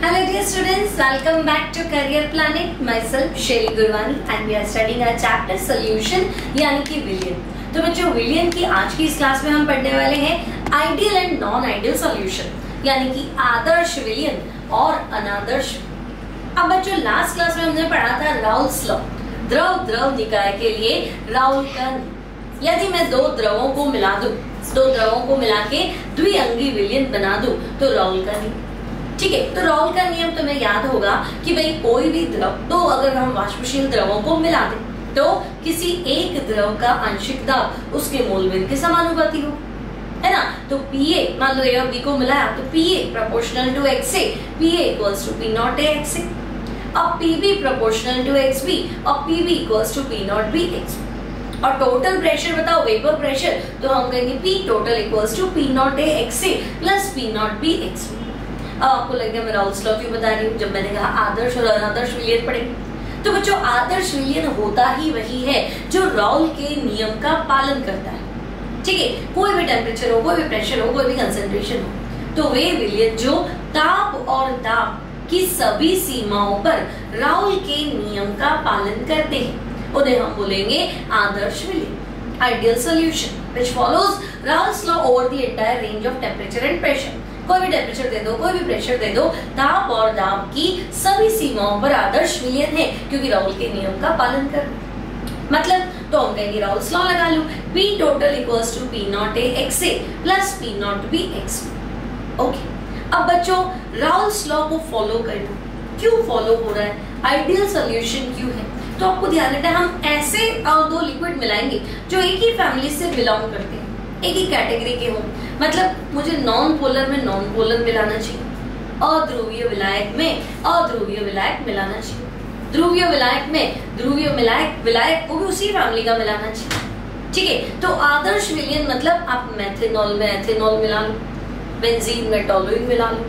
Hello dear students, welcome back to Career Planet. Myself Shelly Gurwani and we are studying our chapter solution यानी कि विलियन। तो बच्चों विलियन की आज की इस क्लास में हम पढ़ने वाले हैं ideal and non ideal solution यानी कि आदर्श विलियन और अनादर्श। अब बच्चों लास्ट क्लास में हमने पढ़ा था राउल्स लॉ, द्रव निकाय के लिए राउल का नियम। यदि मैं दो द्रवों को मिला दूं, दो द्रवों को मिला के द्विअंगी विलियन बना दूं तो राउल का नियम। ठीक है, तो राउल का नियम तुम्हें याद होगा कि भाई कोई भी द्रव, तो अगर हम वाष्पशील द्रवों को मिला दें तो किसी एक द्रव का आंशिक दाब उसके मोल वेग के समानुपाती हो, है ना। तो Pa मान लो A और B को मिलाया तो Pa proportional to XA, Pa equals to P naught A XA। अब Pb प्रोपोर्शनल टू XB और Pb equals to P naught B XB। और टोटल प्रेशर बताओ, वेपर प्रेशर, तो हम कहेंगे P total equals to P naught A XA plus P naught B XB। अब आपको लगेगा मैं राउल्स लॉ क्यों बता रही हूँ जब मैंने कहा आदर्श और अनादर्श विलियन पढ़ेंगे। तो बच्चों आदर्श विलियन होता ही वही है जो राउल के नियम का पालन करता है। ठीक है, कोई भी टेम्परेचर हो, कोई भी प्रेशर हो, कोई भी कंसंट्रेशन हो, तो वे विलियन जो ताप और दाब की सभी सीमाओं पर राउल के नियम का पालन करते हैं, उन्हें हम बोलेंगे आदर्श विलियन, ideal solution which follows Raoult's law over the entire range of temperature and pressure. कोई भी टेम्परेचर दे दो, कोई भी प्रेशर दे दो, ताप और दाब की सभी सीमाओं पर आदर्श विलियन है क्योंकि राउल के नियम का पालन कर। मतलब तो हम कहेंगे राउल्स लॉ लगा लो, P total equals to P naught A XA plus P naught B XB। Okay, अब बच्चों राउल्स लॉ को फॉलो कर दो। क्यों फॉलो हो रहा है, आइडियल सॉल्यूशन क्यों है, तो आपको ध्यान रखना है हम ऐसे दो लिक्विड मिलाएंगे जो एक ही फैमिली से बिलोंग करते हैं, एक ही कैटेगरी के हो। मतलब मुझे नॉन पोलर में नॉन पोलर मिलाना चाहिए, अध्रुवीय विलायक में अध्रुवीय विलायक मिलाना चाहिए, ध्रुवीय विलायक में ध्रुवीय विलायक को भी उसी फैमिली का मिलाना चाहिए। ठीक है, तो आदर्श विलियन मतलब आप मेथेनॉल में एथेनॉल मिला लो, बेंजीन में टोलुइन मिला लो,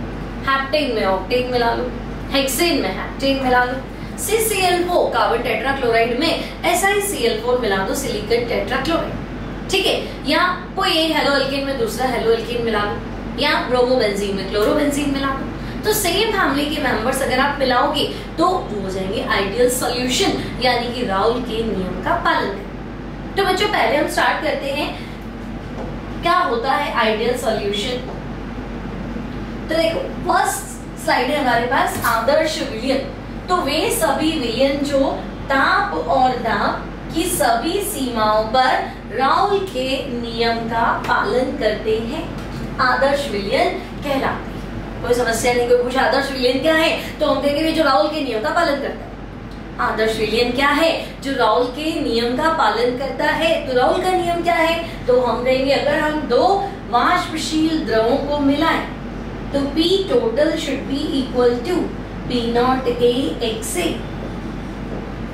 हेप्टेन में ऑक्टेन मिला लो, हेक्सेन में हेप्टेन मिला लो, CCl4 कार्बन टेट्राक्लोराइड में SiCl4 मिला दो, सिलिकॉन टेट्राक्लोराइड। ठीक है, या कोई एक हेलो एल्केन में दूसरा हेलो एल्केन मिला लो, या ब्रोमोबेंजीन में क्लोरोबेंजीन मिला लो। तो सेम फैमिली के मेंबर्स अगर आप मिलाओगे तो वो हो जाएंगे आइडियल सॉल्यूशन यानी कि राउल के नियम का पालन करें। तो बच्चों पहले हम स्टार्ट करते हैं क्या होता है आइडियल सॉल्यूशन। तो देखो फर्स्ट स्लाइड है हमारे पास आदर्श विलियन। तो वे सभी विलियन जो ताप और दाब की सभी सीमाओं पर राउल के नियम का पालन करते हैं, आदर्श विलियन कहलाते हैं। कोई समस्या नहीं, कोई पूछा आदर्श विलियन क्या है तो हम कहेंगे जो राउल के नियम का पालन करता है। आदर्श विलियन क्या है, जो राउल के नियम का पालन करता है। तो राउल का नियम क्या है, तो हम कहेंगे अगर हम दो वाष्पशील द्रवों को मिलाएं तो P total should be equal to P naught A XA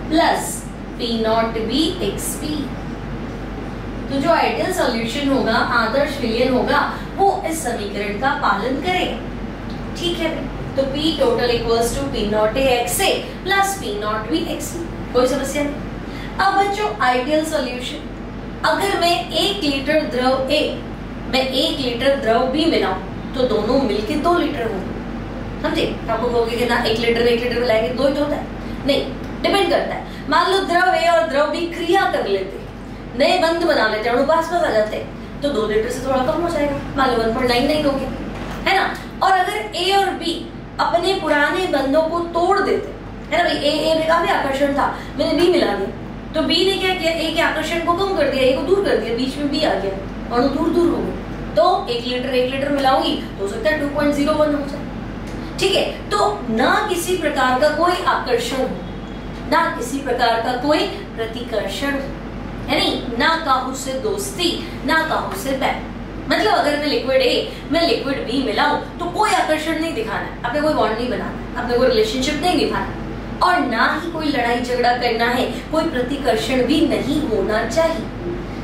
plus P naught B XB। तो जो आइडियल सॉल्यूशन होगा, आदर्श विलियन होगा, वो इस समीकरण का पालन करेगा। ठीक है, तो P total equals to P naught A XA plus P naught B XB। कोई समस्या नहीं। अब बच्चों आइडियल सॉल्यूशन, अगर मैं 1 लीटर द्रव A मैं 1 लीटर द्रव B मिलाऊं तो दोनों मिलके 2 लीटर होंगे। समझे, आपको कहोगे कि ना 1 लीटर मिलाएंगे 2 ही तो होता है, नहीं, डिपेंड करता है। मान लो द्रव A और द्रव B क्रिया कर लेते, नए बंध बना लेते, अणुपास आ जाते तो 2 लीटर से थोड़ा कम हो जाएगा, मान लो 1.99 हो गया, है ना। और अगर A और B अपने पुराने बंधों को तोड़ देते, है ना, A में काफी आकर्षण था, मैंने B मिला दिया तो B ने क्या किया, A के आकर्षण को कम कर दिया, A को दूर कर दिया, बीच में B आ गया, अणु दूर हो गए। तो 1 लीटर मिलाऊंगी तो हो सकता है 2.01 हो जाए। ठीक है, तो ना किसी प्रकार का कोई आकर्षण हो, ना किसी प्रकार का कोई प्रतिकर्षण, है नहीं, ना काहू से दोस्ती, ना काहू से बैर। मतलब अगर मैं लिक्विड A मैं लिक्विड B मिलाऊं तो कोई आकर्षण नहीं दिखाना है, आपने कोई बॉन्ड नहीं बनाना, आपने कोई रिलेशनशिप नहीं दिखाना, और ना ही कोई लड़ाई झगड़ा करना है, कोई प्रतिकर्षण भी नहीं होना चाहिए।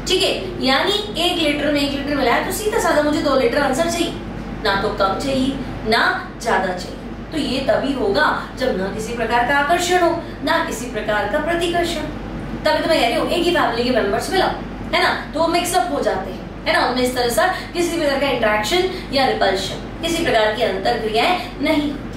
ठीक है, यानी 1 लीटर में 1 लीटर मिलाया तो सीधा साधा मुझे 2 लीटर आंसर चाहिए, ना तो कम चाहिए ना ज्यादा चाहिए। तो ये तभी होगा जब ना किसी प्रकार का आकर्षण हो, ना किसी प्रकार का प्रतिकर्षण। तभी तो मैं कह रही हूँ एक ही फैमिली के मेंबर्स मिलाओ, है ना, तो वो मिक्सअप हो जाते हैं, है ना, उनमें इस तरह से किसी प्रकार का इंटरेक्शन या रिपल्शन, किसी प्रकार की अंतर क्रियाएं नहीं होती।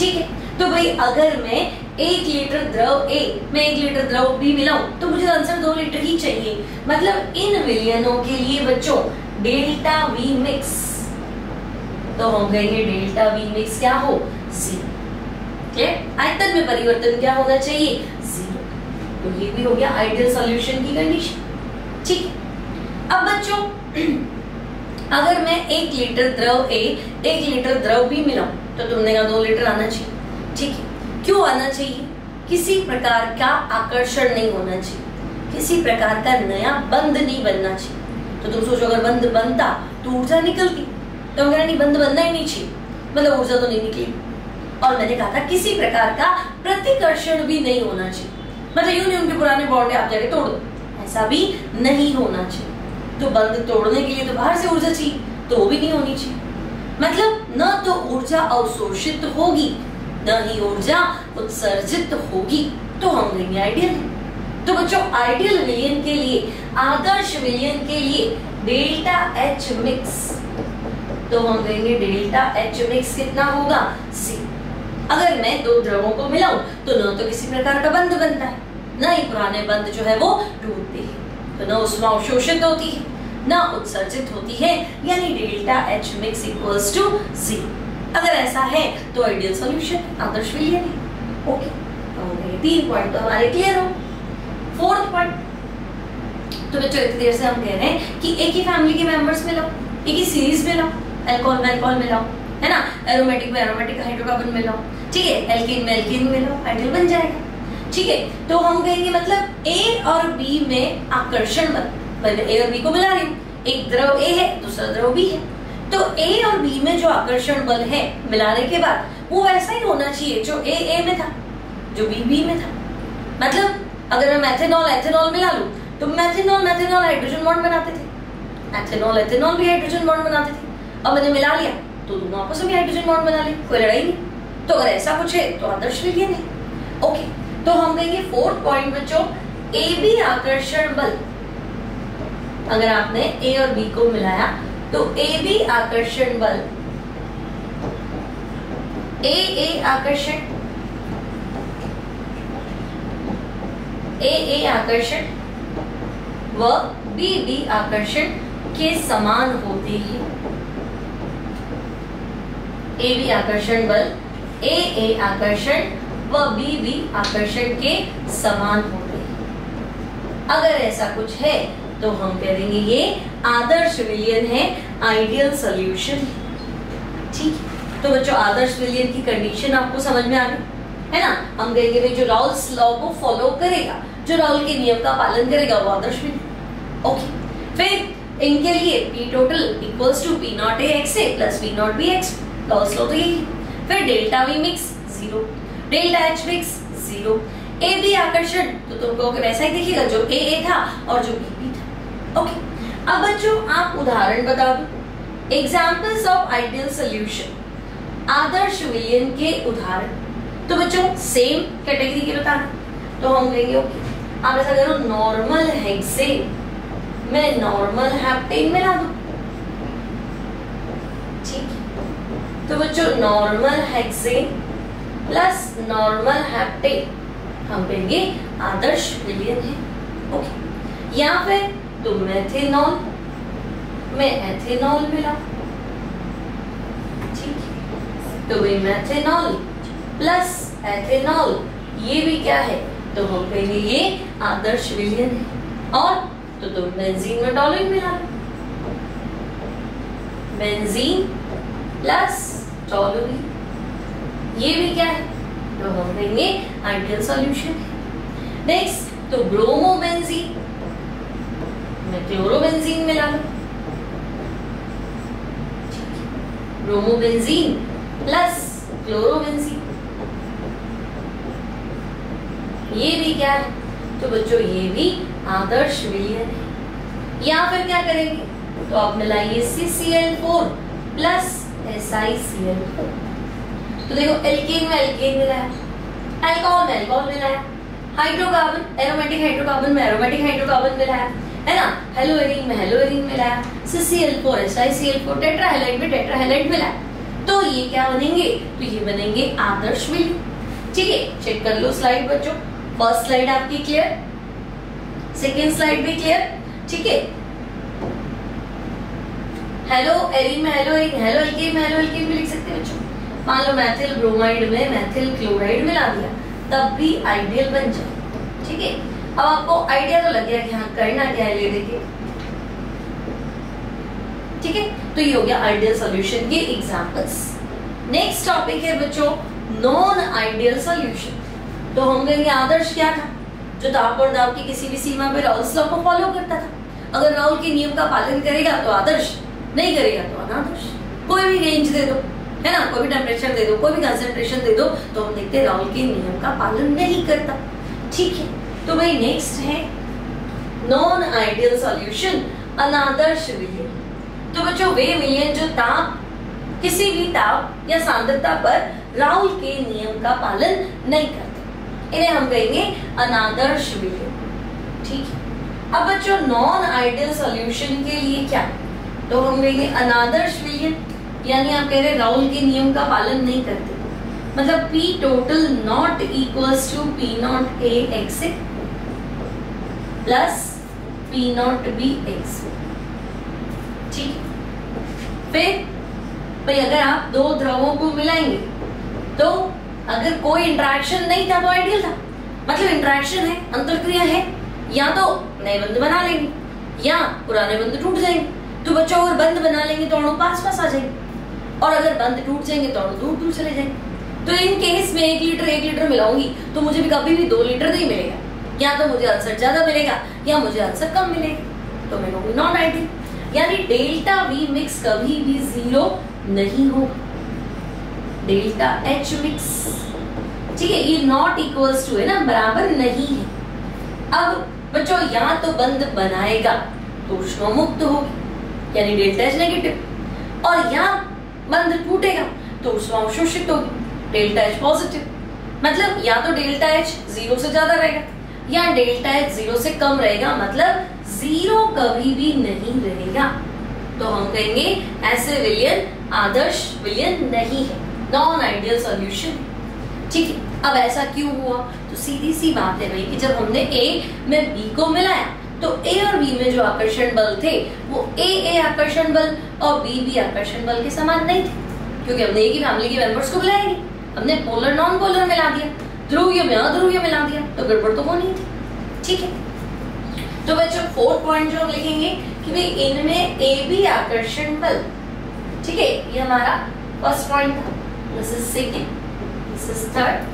ठीक है, तो भाई अगर मैं 1 लीटर द्रव A में 1 लीटर द्रव B मिलाऊं तो मुझे आंसर 2 लीटर ही चाहिए। मतलब इन विलयनों के लिए बच्चों डेल्टा V मिक्स, तो हम कहेंगे डेल्टा V मिक्स क्या हो, 0। आयतन में परिवर्तन क्या होना चाहिए, 0। तो ये भी हो गया आइडियल सॉल्यूशन की कंडीशन। ठीक है, अब बच्चों अगर मैं 1 लीटर द्रव A 1 लीटर द्रव B मिलाऊं तो तुमने कहा 2 लीटर आना चाहिए। ठीक है, क्यों आना चाहिए, किसी प्रकार का आकर्षण नहीं होना चाहिए, किसी प्रकार का नया बंध नहीं बनना चाहिए। तो तुम सोचो अगर बंध बनता तो ऊर्जा निकलती, तो हम कह रहे नहीं बंध बनना ही नहीं चाहिए, मतलब ऊर्जा तो नहीं निकली। और मैंने कहा था किसी प्रकार का प्रतिकर्षण भी नहीं होना चाहिए, मतलब यूं नहीं उनके पुराने बॉन्ड आप जाके तोड़ दो, ऐसा भी नहीं होना चाहिए। तो बंध तोड़ने के लिए तो बाहर से ऊर्जा चाहिए, तो वो भी नहीं होनी चाहिए। मतलब न तो ऊर्जा अवशोषित होगी न ही ऊर्जा उत्सर्जित होगी, तो हम लेंगे आइडियल है। तो बच्चों आइडियल विलयन के लिए, आदर्श विलयन के लिए डेल्टा H मिक्स, तो हम कहेंगे डेल्टा H मिक्स कितना होगा, C। अगर मैं 2 द्रवों को मिलाऊं तो न तो किसी प्रकार का बंध बनता है, न ही पुराने बंध जो है वो टूटते हैं, तो न उसमें अवशोषित होती है न उत्सर्जित होती है, यानी delta H mix equals to C। अगर ऐसा है तो आइडियल सॉल्यूशन आदर्श विलयन है। ओके, तो 3 पॉइंट तो हमारे क्लियर हो। 4th पॉइंट, तो बच्चों इतनी देर से हम कह रहे हैं कि एक ही फैमिली के मेंबर्स मिलाओ, एक ही सीरीज मिलाओ, अल्कोहल में अल्कोहल मिलाओ, है ना, एरोमेटिक में एरोमेटिक हाइड्रोकार्बन मिलाओ, ठीक है, एल्कीन में एल्कीन मिलाओ, आइडियल बन जाएगा। ठीक है, तो हम कहेंगे मतलब A और B में आकर्षण बल, मैं A और B को मिला रही हूँ, एक द्रव A है दूसरा द्रव B है, तो A और B में जो आकर्षण बल है मिलाने के बाद वो वैसा ही होना चाहिए जो A में था, जो B में था। मतलब अगर मैं मेथेनॉल एथेनॉल मिला लूं तो मेथेनॉल हाइड्रोजन बॉन्ड बनाते थे, एथेनॉल भी हाइड्रोजन बॉन्ड बनाते थे, अब मैंने मिला लिया तो दोनों आपस में हाइड्रोजन बॉन्ड बना लिए, कोई लड़ाई नहीं। तो अगर ऐसा कुछ है तो आदर्श विलयन है। ओके, तो हम कहेंगे 4th पॉइंट बच्चों, AB आकर्षण बल, अगर आपने A और B को मिलाया तो AB आकर्षण बल, AA आकर्षण व BB आकर्षण के समान होते हैं। AB आकर्षण बल AA आकर्षण व BB आकर्षण के समान होते हैं। अगर ऐसा कुछ है तो हम कह देंगे ये आदर्श विलयन है, आइडियल सॉल्यूशन। ठीक, तो बच्चों आदर्श विलयन की कंडीशन आपको समझ में आ गई है ना। हम कहेंगे भाई जो राउल्स लॉ को फॉलो करेगा, जो राउल के नियम का पालन करेगा वो आदर्श विलयन। ओके, फिर इनके लिए P total equals to P naught A x A plus P naught B x, Raoult's law तो यही। फिर delta V mix 0, delta H mix 0, AB आकर्षण तो तुमको वैसा ही दिखेगा जो AA था और जो BB था। ओके, अब बच्चों आप उदाहरण बता दो, एग्जाम्पल्स ऑफ आइडियल सॉल्यूशन, आदर्श विलयन के उदाहरण। तो बच्चों सेम कैटेगरी के बताना, तो हम कहेंगे ओके आप ऐसा करो, नॉर्मल हेक्सेन में नॉर्मल हेप्टेन मिला दो। ठीक, तो बच्चों normal hexane plus normal heptane हम कहेंगे आदर्श विलयन है। ओके, या फिर तो मेथेनॉल में एथेनॉल मिला, ठीक है, तो वही मेथेनॉल प्लस एथेनॉल ये भी क्या है, तो हम कहेंगे ये आदर्श विलयन है। और तो तुम बेंजीन में टॉलुइन मिला, बेंजीन प्लस टॉलुइन ये भी क्या है, तो हम कहेंगे आइडियल सॉल्यूशन है। नेक्स्ट तो ब्रोमोबेंजीन में क्लोरोबेंजीन मिला लो, ब्रोमोबेंजीन प्लस क्लोरोबेंजीन ये भी क्या है, तो बच्चों ये भी आदर्श विलयन है। या फिर क्या करेंगे, तो आप मिलाइए CCl4 प्लस SiCl4, तो देखो एल्केन में एल्केन मिलाया, अल्कोहल में अल्कोहल मिलाया, हाइड्रोकार्बन एरोमेटिक हाइड्रोकार्बन में एरोमेटिक हाइड्रोकार्बन मिलाया, है ना, हेलोएरीन में हेलोएरीन मिलाया, CCl4 SiCl4, टेट्राहेलाइड में टेट्राहेलाइड मिलाया। तो ये क्या बनेंगे, तो ये बनेंगे आदर्श विलयन। ठीक है, चेक कर लो स्लाइड बच्चों। फर्स्ट स्लाइड आपकी क्लियर, सेकेंड स्लाइड भी क्लियर। ठीक है, हेलो एरी में हेलो एरी, हेलो एल्केन में हेलो एल्केन भी लिख सकते हैं बच्चों। मान लो मैथिल ब्रोमाइड में मैथिल क्लोराइड मिला दिया, तब भी आइडियल बन जाए। ठीक है, अब आपको आइडिया तो लग गया कि हाँ करना क्या है, ले देखिए। ठीक है, तो ये हो गया आइडियल सॉल्यूशन के एग्जांपल्स। नेक्स्ट टॉपिक है बच्चों नॉन आइडियल सॉल्यूशन। तो हम कहेंगे आदर्श क्या था, जो ताप और दाब की किसी भी सीमा पे राउल्स लॉ को फॉलो करता था। अगर राउल के नियम का पालन करेगा तो आदर्श, नहीं करेगा तो अनादर्श। कोई भी रेंज दे दो, है ना, कोई भी टेम्परेचर दे दो, कोई भी कंसंट्रेशन दे दो, तो हम देखते हैं राउल के नियम का पालन नहीं करता। ठीक है, तो भाई नेक्स्ट है नॉन आइडियल सॉल्यूशन, अनादर्श विलयन। तो बच्चों वे विलयन जो ताप, किसी भी ताप या सांद्रता पर राउल के नियम का पालन नहीं करते, इन्हें हम कहेंगे अनादर्श विलयन। ठीक है, अब बच्चों नॉन आइडियल सॉल्यूशन के लिए क्या, तो हम कहेंगे अनादर्श विलयन, यानी आप कह रहे राउल के नियम का पालन नहीं करते, मतलब P total not equals to P naught A x plus P naught B x। ठीक, फिर भाई अगर आप दो द्रवों को मिलाएंगे तो अगर कोई इंटरेक्शन नहीं था तो आइडियल था, मतलब इंटरेक्शन है, अंतरक्रिया है, या तो नए बंध बना लेंगे या पुराने बंध टूट जाएंगे। तो बच्चों अगर बंध बना लेंगे तो अणु पास पास आ जाएंगे, और अगर बंध टूट जाएंगे तो अणु दूर दूर चले जाएंगे। तो इन केस में 1 लीटर मिलाऊंगी तो मुझे भी कभी भी 2 लीटर नहीं मिलेगा, या तो मुझे आंसर ज्यादा मिलेगा या मुझे आंसर कम मिलेगा, तो मैं कहूंगी नॉन आइडियल। यानी डेल्टा वी मिक्स कभी भी 0 नहीं होगा, डेल्टा H मिक्स। ठीक है, ये नॉट इक्वल्स टू है ना, बराबर नहीं है। अब बच्चों या तो बंध बनाएगा तो ऊष्मा मुक्त होगी, यानी डेल्टा H नेगेटिव, और या बंध टूटेगा तो ऊष्मा अवशोषित होगी, डेल्टा H पॉजिटिव। मतलब या तो डेल्टा H 0 से ज्यादा रहेगा या डेल्टा H 0 से कम रहेगा, मतलब 0 कभी भी नहीं रहेगा। तो हम कहेंगे ऐसे विलयन आदर्श विलयन नहीं है, नॉन आइडियल सॉल्यूशन। ठीक है, अब ऐसा क्यों हुआ, तो सीधी सी बात है भाई कि जब हमने A में B को मिलाया तो A और B में जो आकर्षण बल थे वो A आकर्षण बल और B आकर्षण बल के समान नहीं थे, क्योंकि हमने एक ही फैमिली के मेंबर्स को मिलाया नहीं, हमने पोलर नॉन पोलर मिला दिया, ध्रुवीय में अध्रुवीय मिला दिया, तो गड़बड़ तो होनी थी। ठीक है, तो बच्चों 4th पॉइंट जो हम लिखेंगे कि भाई इनमें AB आकर्षण बल, ठीक है, ये हमारा फर्स्ट पॉइंट था, this is second, this is third,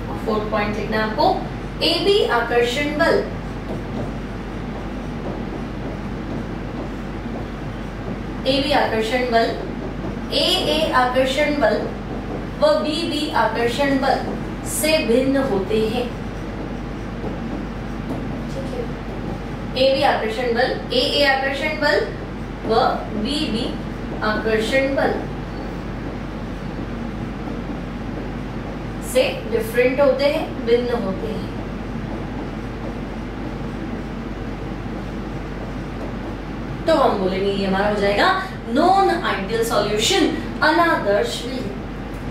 और 4th पॉइंट लिखना आपको AB आकर्षण बल AB आकर्षण बल AA आकर्षण बल व BB आकर्षण बल से भिन्न होते हैं। AB आकर्षण बल AA आकर्षण बल व BB आकर्षण बल से डिफरेंट होते हैं, भिन्न होते हैं। तो हम बोलेंगे ये हमारा हो जाएगा नॉन आइडियल सॉल्यूशन, अनादर्श विलयन।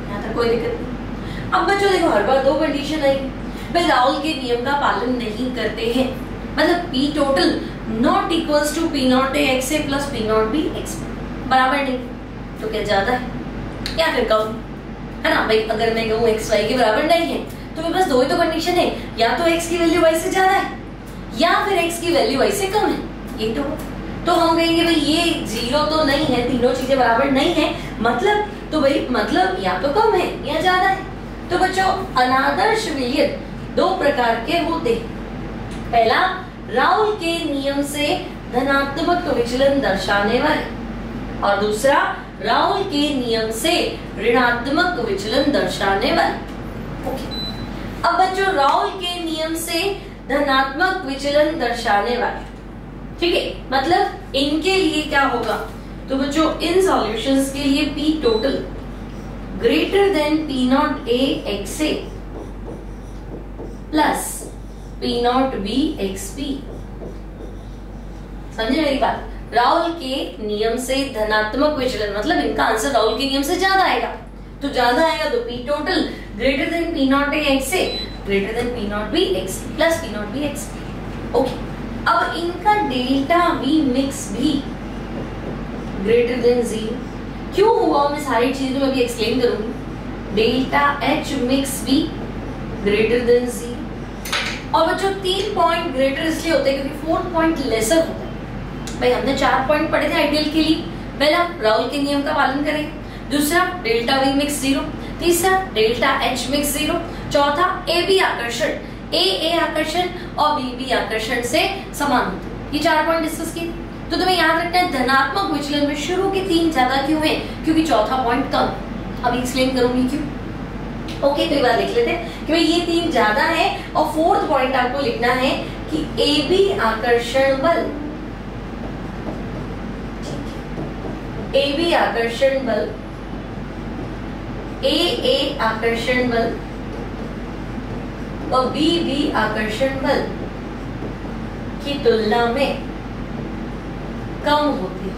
यहाँ तक कोई दिक्कत नहीं। अब बच्चों देखो हर बार 2 कंडीशन आएगी, भाई राउल के नियम का पालन नहीं करते हैं, मतलब P total not equals to P naught A x A plus P naught B x बराबर नहीं, तो क्या ज्यादा है या फिर कम है ना। भाई अगर मैं कहूँ x y के बराबर नहीं है तो मेरे पास 2 ही तो कंडीशन है, या तो x की वैल्यू y से ज्यादा है या फिर x की वैल्यू y से कम है, ये तो हम कहेंगे भाई ये 0 तो नहीं है, तीनों चीजें बराबर नहीं है, मतलब तो भाई मतलब या तो कम है या ज्यादा है। तो बच्चों अनादर्श विलयन 2 प्रकार के होते हैं, पहला राउल के नियम से धनात्मक विचलन दर्शाने वाले, और दूसरा राउल के नियम से ऋणात्मक विचलन दर्शाने वाले। ओके, अब बच्चों राउल के नियम से धनात्मक विचलन दर्शाने वाले, ठीक है, मतलब इनके लिए क्या होगा, तो बच्चों इन सॉल्यूशंस के लिए P total greater than P naught A x A plus P naught B x B। समझे मेरी बात, राउल के नियम से धनात्मक विचलन, मतलब इनका आंसर राउल के नियम से ज्यादा आएगा, तो ज्यादा आएगा तो P total greater than P naught A X से greater than P naught B X plus P naught B X. Okay, अब इनका डेल्टा वी मिक्स भी ग्रेटर देन 0 क्यों हुआ, मैं सारी चीजें मैं अभी एक्सप्लेन करूंगी। डेल्टा एच मिक्स भी ग्रेटर देन 0, और बच्चों 3 पॉइंट ग्रेटर इसलिए होते हैं क्योंकि 4 पॉइंट लेसर होता है। भाई हमने 4 पॉइंट पढ़े थे आइडियल के लिए, पहला राउल के नियम का पालन करेंगे, दूसरा डेल्टा वी मिक्स 0, तीसरा डेल्टा एच मिक्स 0, चौथा ए बी आकर्षण, ए आकर्षण और बी बी आकर्षण से समान होते हैं। ये 4 पॉइंट डिस्कस किए, तो तुम्हें याद रखना है धनात्मक विचलन में शुरू के 3 ज्यादा क्यों है, क्योंकि चौथा पॉइंट कम। अभी एक्सप्लेन करूंगी क्यों। ओके, तो एक बार लिख लेते हैं कि भाई ये 3 ज्यादा है, और 4th पॉइंट आपको लिखना है कि ए बी आकर्षण बल, ए बी आकर्षण बल, ए आकर्षण बल और बी बी आकर्षण बल की तुलना में कम होती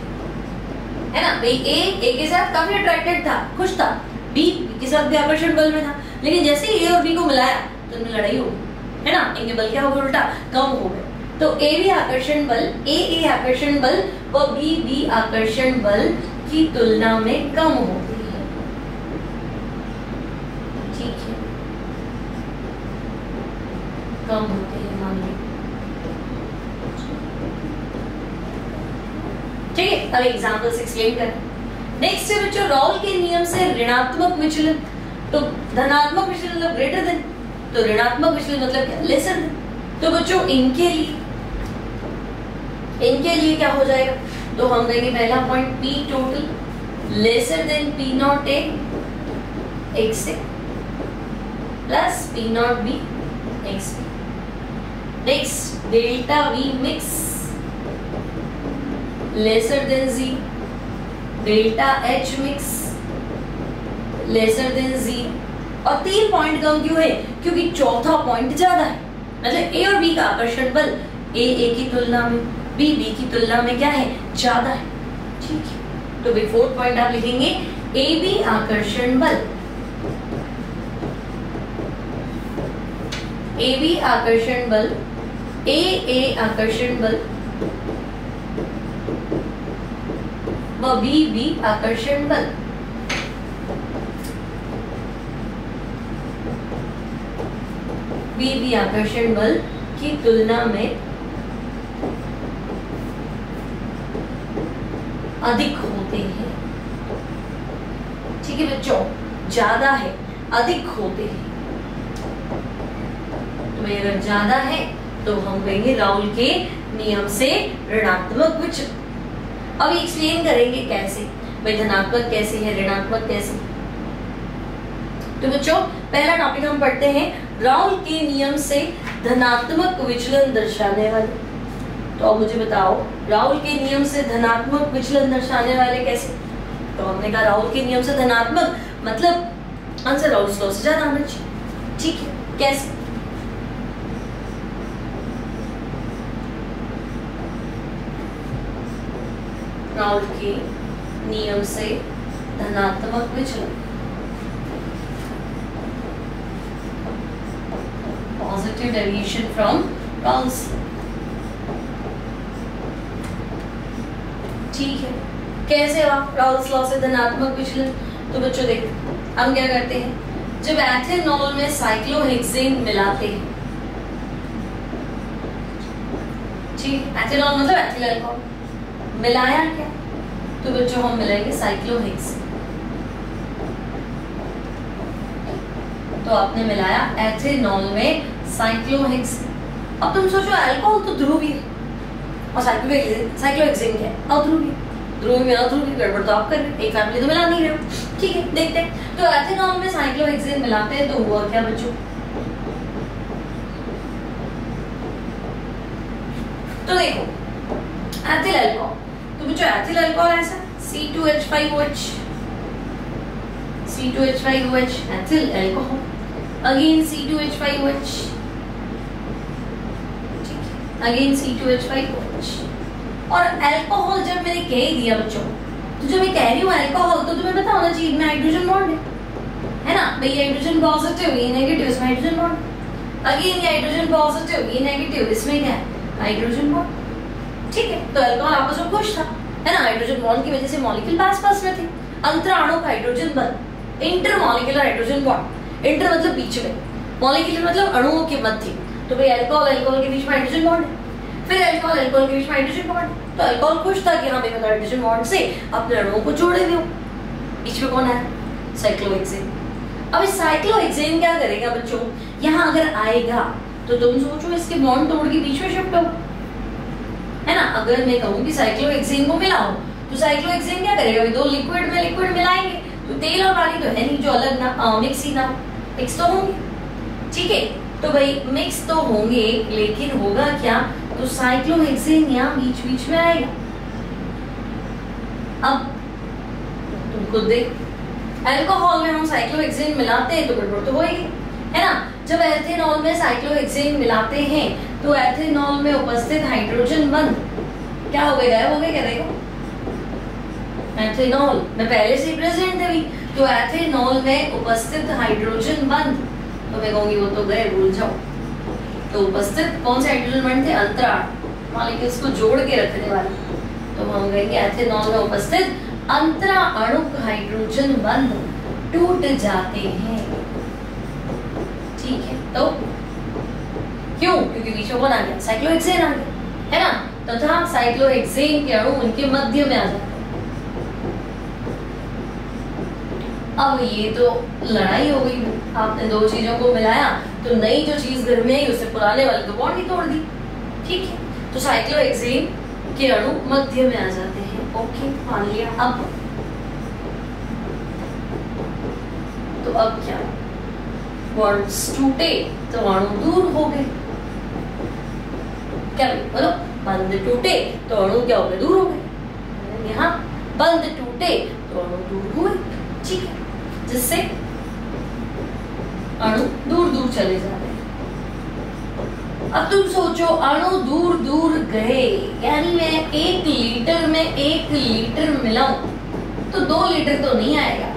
है ना। भाई ए के साथ काफी अट्रैक्टेड था, खुश था, बी के साथ भी आकर्षण बल में था, लेकिन जैसे ही ए और बी को मिलाया तो इनमें लड़ाई हो गई, है ना। इनके बल क्या हो गए, उल्टा कम हो गए। तो ए बी आकर्षण बल, ए आकर्षण बल व बी बी आकर्षण बल की तुलना में कम होती है, ठीक है, कम होते हैं मान लो, ठीक है। अब एग्जांपल्स एक्सप्लेन करें। नेक्स्ट है बच्चों राउल के नियम से ऋणात्मक विचलन, तो धनात्मक विचलन मतलब ग्रेटर देन, तो ऋणात्मक विचलन मतलब क्या, लेसर देन। तो बच्चों इनके लिए क्या हो जाएगा, तो हम देंगे पहला point P total lesser than P naught A X से plus P naught B X. Next delta V mix lesser than 0, delta H mix lesser than 0, और 3 पॉइंट कम क्यों है, क्योंकि चौथा पॉइंट ज्यादा है, मतलब ए और बी का आकर्षण बल ए की तुलना में बी की तुलना में क्या है, ज्यादा है, ठीक है। तो भाई 4th पॉइंट आप लिखेंगे ए बी आकर्षण बल, ए बी आकर्षण बल, ए आकर्षण बल व बी बी आकर्षण बल बी बी आकर्षण बल की तुलना में अधिक होते हैं, ठीक है बच्चों, ज्यादा है, अधिक होते हैं। तो अगर ज्यादा है तो हम कहेंगे राउल के नियम से ऋणात्मक विचलन। अब एक्सप्लेन करेंगे कैसे, भाई धनात्मक कैसे है, ऋणात्मक कैसे। तो बच्चों पहला टॉपिक हम पढ़ते हैं राउल के नियम से धनात्मक विचलन दर्शाने वाले। तो अब मुझे बताओ राउल के नियम से धनात्मक विचलन दर्शाने वाले कैसे। तो हमने कहा राउल के नियम से धनात्मक मतलब आंसर राउल्स लॉ से ज्यादा आना चाहिए, ठीक है। कैसे, राउल के नियम से धनात्मक विचलन, पॉजिटिव डेविएशन फ्रॉम राउल्स, ठीक है। कैसे राउल्स लॉ से धनात्मक विचलन, तो बच्चों देखो हम क्या करते हैं, जब एथेनॉल में साइक्लोहेक्सेन मिलाते हैं, ठीक, एथेनॉल मतलब एथिल अल्कोहल, मिलाया क्या, तो बच्चों हम मिलाएंगे साइक्लोहेक्सेन। तो आपने मिलाया एथेनॉल में साइक्लोहेक्सेन। अब तुम सोचो अल्कोहल तो ध्रुवीय है और साइक्लोहेक्सेन क्या है, अध्रुवीय। ध्रुवीय में अध्रुवीय, गड़बड़ तो आप कर रहे, एक फैमिली तो मिला नहीं रहे हो, ठीक है। देखते हैं तो एथेनॉल में साइक्लोहेक्सेन मिलाते हैं तो हुआ क्या बच्चों, तो देखो एथिल अल्कोहल, तो बच्चों एथिल अल्कोहल ऐसा C2H5OH, C2H5OH ethyl alcohol, again C2H5OH, ठीक है, अगेन C2H5OH, और अल्कोहल जब मैंने कह दिया बच्चों, तो जब मैं कह रही हूँ अल्कोहल तो तुम्हें पता होना चाहिए में हाइड्रोजन बॉन्ड है ना भाई, हाइड्रोजन पॉजिटिव ये नेगेटिव, इसमें हाइड्रोजन बॉन्ड, अगेन ये हाइड्रोजन पॉजिटिव ये नेगेटिव, इसमें क्या है हाइड्रोजन बॉन्ड। ठीक है, तो अल्कोहल आपस में खुश था है ना, हाइड्रोजन बॉन्ड की वजह से मॉलिक्यूल पास में थे, अंतराणु हाइड्रोजन बंध, इंटरमॉलिक्यूलर हाइड्रोजन बॉन्ड, इंटर मतलब बीच में, मॉलिक्यूलर मतलब अणुओं के मध्य, तो भाई अल्कोहल के बीच में हाइड्रोजन बॉन्ड है, फिर अल्कोहल के बीच में हाइड्रोजन बॉन्ड, तो अल्कोहल खुश था कि हाँ भाई मैं हाइड्रोजन बॉन्ड से अपने अणुओं को जोड़े हुए हूँ। बीच में कौन है साइक्लोहेक्सेन। अब इस साइक्लोहेक्सेन क्या करेगा बच्चों, यहाँ अगर आएगा तो तुम सोचो इसके बॉन्ड तोड़ के बीच में शिफ्ट हो है ना। अगर मैं कहूँ कि साइक्लोहेक्सेन को मिलाओ तो साइक्लोहेक्सेन क्या करेगा, दो लिक्विड में लिक्विड मिलाएंगे तो तेल और पानी तो है नहीं जो अलग ना मिक्स ही ना, मिक्स तो होंगे। ठीक है, तो भाई मिक्स तो होंगे लेकिन होगा क्या, तो साइक्लोहेक्सेन यहाँ बीच बीच में आएगा। अब तुम खुद देख, अल्कोहल में हम साइक्लोहेक्सेन मिलाते हैं तो गड़बड़ तो होगी है ना। जब एथेनॉल में साइक्लोहेक्सेन मिलाते हैं तो एथेनॉल में उपस्थित हाइड्रोजन बंध क्या हो गया, गायब हो गया क्या, देखो एथेनॉल में पहले से प्रेजेंट है, तो एथेनॉल में उपस्थित हाइड्रोजन बंध, तो मैं कहूंगी वो तो गए, भूल जाओ। तो उपस्थित कौन से हाइड्रोजन बंध थे, अंतराण मॉलिक्यूल्स को जोड़ के रखने वाले, तो हम कहेंगे एथेनॉल में उपस्थित अंतराणुक हाइड्रोजन बंध टूट जाते हैं। ठीक है, तो क्यों, क्योंकि बीच में कौन आ गया, साइक्लोहेक्सेन आ गया है ना, तथा साइक्लोहेक्सेन के अणु उनके मध्य में आ जाते हैं। अब ये तो लड़ाई हो गई, आपने दो चीजों को मिलाया तो नई जो चीज घर में आई उससे पुराने वाले तो बॉन्ड ही तोड़ दी। ठीक है, तो साइक्लोहेक्सेन के अणु मध्य में आ जाते हैं। ओके, मान लिया। अब क्या, बॉन्ड्स टूटे तो अणु दूर हो गए, क्या बोलो, बंध टूटे तो अणु क्या हो गए, दूर हो गए। यहाँ बंध टूटे तो अणु दूर हुए। ठीक है, जिससे अणु दूर दूर चले जा रहे हैं। अब तुम सोचो अणु दूर दूर गए, यानी मैं 1 लीटर में 1 लीटर मिलाऊं तो 2 लीटर तो नहीं आएगा,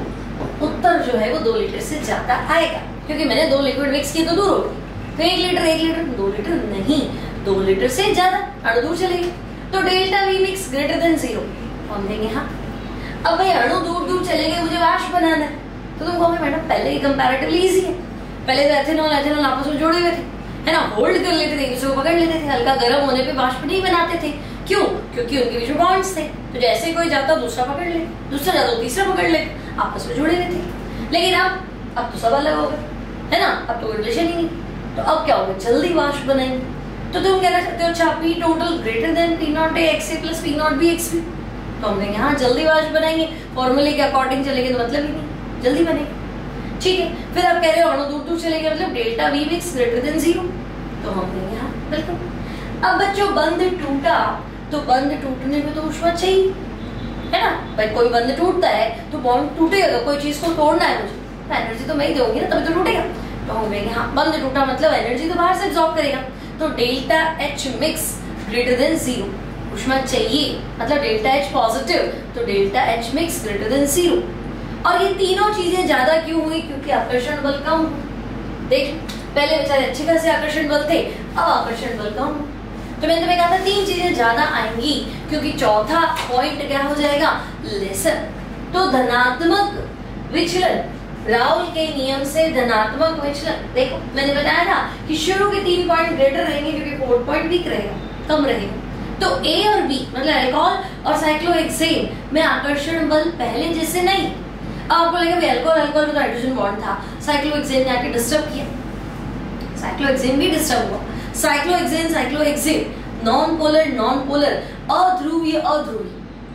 उत्तर जो है वो 2 लीटर से ज्यादा आएगा, क्योंकि मैंने 2 लिक्विड मिक्स किए तो दूर हो गए। तो 1 लीटर 2 लीटर नहीं, 2 लीटर से ज्यादा, अणु दूर चले गए, तो delta V mix greater than 0 हम देंगे। हाँ, अब भाई अणु दूर दूर चले गए, मुझे वाष्प बनाना है, तो तुम कहोगे मैडम पहले ही कंपैरेटिवली इजी है, पहले तो एथेनॉल आपस में जोड़े हुए थे है ना, होल्ड कर लेते थे, एक दूसरे को पकड़ लेते थे, हल्का गर्म होने पे वाष्प नहीं बनाते थे। क्यों, क्योंकि उनके बीच में बॉन्ड्स थे, तो जैसे कोई जाता दूसरा पकड़ ले, दूसरा जाता तीसरा पकड़ ले, आपस में जुड़े हुए थे। लेकिन अब तो सब अलग हो गए है ना, अब तो कोई रिलेशन ही नहीं, तो अब क्या होगा, जल्दी वाष्प बनाएंगे। तो तुम कहना चाहते हो अच्छा P total greater then P0A XA plus P0 B XB, तो हम कहेंगे हाँ जल्दी वाष्प बनाएंगे, फॉर्मूले के अकॉर्डिंग चलेंगे तो मतलब ही नहीं, जल्दी बनेगा। ठीक है, फिर आप कह रहे हो अणु दूर दूर चलेगा मतलब delta V mix greater than 0, तो हम कहेंगे हाँ बिल्कुल। अब बच्चों बंध टूटा, तो बंध टूटने में तो ऊष्मा चाहिए है ना, भाई कोई बंध टूटता है तो बॉन्ड टूटेगा, कोई चीज को तोड़ना है मुझे, तो एनर्जी तो मैं ही दूंगी ना, तभी तो टूटेगा। तो हम कहेंगे हाँ बंध टूटा मतलब एनर्जी तो बाहर से एब्जॉर्ब करेगा, तो delta H mix greater than 0, ऊष्मा चाहिए मतलब डेल्टा H पॉजिटिव, तो delta H mix greater than 0। और ये तीनों चीजें ज्यादा क्यों हुई, क्योंकि आकर्षण बल कम। देख पहले बेचारे अच्छे खासे आकर्षण बल थे, अब आकर्षण बल कम। तो मैंने तुम्हें कहा था 3 चीजें ज्यादा आएंगी, क्योंकि चौथा पॉइंट क्या हो जाएगा, लेसर। तो धनात्मक विचलन, राउल के नियम से धनात्मक विचलन, देखो मैंने बताया था कि शुरू के 3 पॉइंट ग्रेटर रहेंगे क्योंकि 4th पॉइंट वीक रहेगा, कम रहेगा। तो A और B मतलब अल्कोहल और साइक्लोहेक्सेन में आकर्षण बल पहले जैसे नहीं। अब आपको लगेगा अल्कोहल में तो हाइड्रोजन बॉन्ड था, साइक्लोहेक्सेन ने आके डिस्टर्ब किया, साइक्लोहेक्सेन भी डिस्टर्ब हुआ। साइक्लोहेक्सेन नॉन पोलर अध्रुवीय।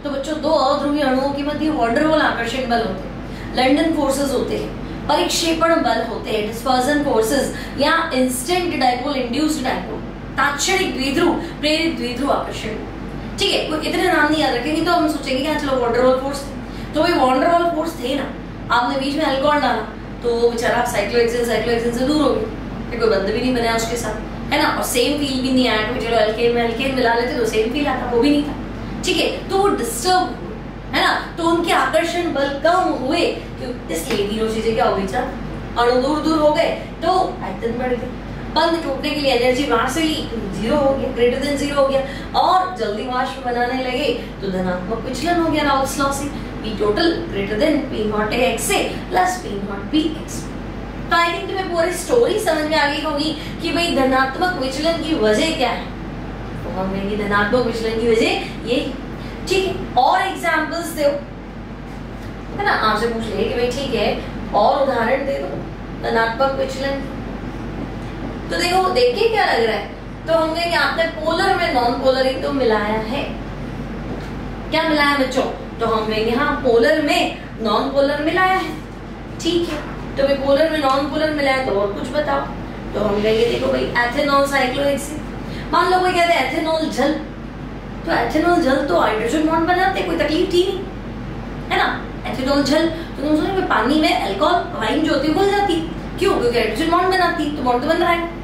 तो बच्चों 2 अध्रुवीय अणुओं के मध्य वॉन्डरवॉल आकर्षण बल होते हैं, लंडन फोर्सेस होते हैं, परिक्षेपण बल होते हैं, डिस्पर्सन फोर्सेस या इंस्टेंट डाइपोल इंड्यूस्ड डाइपोल, तात्क्षणिक द्विध्रुव प्रेरित द्विध्रुव आकर्षण। ठीक है, कोई इतने नाम नहीं याद रखेंगे तो हम सोचेंगे कि चलो वॉन्डरवॉल फोर्स, तो वही वॉन्डरवॉल फोर्स थे ना, आपने बीच में अल्कोहल डाला तो वो बेचारा साइक्लोहेक्सेन से दूर हो गया, फिर कोई बंध भी नहीं बनाया उसके साथ है ना, और सेम फील भी नहीं आया, चलो अल्केन में अल्केन मिला लेते तो सेम फील आता, वो भी नहीं था। ठीक है, तो वो डिस्टर्ब है ना, तो उनके आकर्षण बल कम हुए, इसलिए तीनों चीजें क्या हो गई, अणु दूर दूर हो गए तो आयतन बढ़ गया। बंद टूटने के लिए एनर्जी वहां से ली, जीरो हो गया, ग्रेटर देन जीरो हो गया, और जल्दी वाष्प बनाने लगे तो धनात्मक विचलन हो गया राउल्स लॉ से, P total greater than P not x से plus P naught B x। तो आई थिंक तुम्हें पूरी स्टोरी समझ में आ गई होगी कि भाई धनात्मक विचलन की वजह क्या है, तो हम कहेंगे धनात्मक विचलन की वजह ये, ठीक है। और एग्जांपल्स दो, है ना, आपसे पूछ ले कि भाई ठीक है और उदाहरण दे दो धनात्मक विचलन। तो देखो, देख के क्या लग रहा है, तो हम कहेंगे आपने पोलर में नॉन पोलर ही तो मिलाया है, क्या मिलाया बच्चों, तो हम कहेंगे हाँ पोलर में नॉन पोलर मिलाया है, ठीक है। तो भाई पोलर में नॉन पोलर मिलाया तो और कुछ बताओ, तो हम कहेंगे देखो भाई एथेनॉल साइक्लोहेक्सेन, मान लो कोई कहते हैं एथेनॉल जल, तो एथेनॉल जल तो हाइड्रोजन बॉन्ड बनाते, कोई तकलीफ थी नहीं, है ना, एथेनॉल जल, तो तुम सोचो पानी में अल्कोहल वाइन जो होती है घुल जाती, क्यों, क्योंकि हाइड्रोजन बॉन्ड बनाती, तो बॉन्ड तो बन रहा है,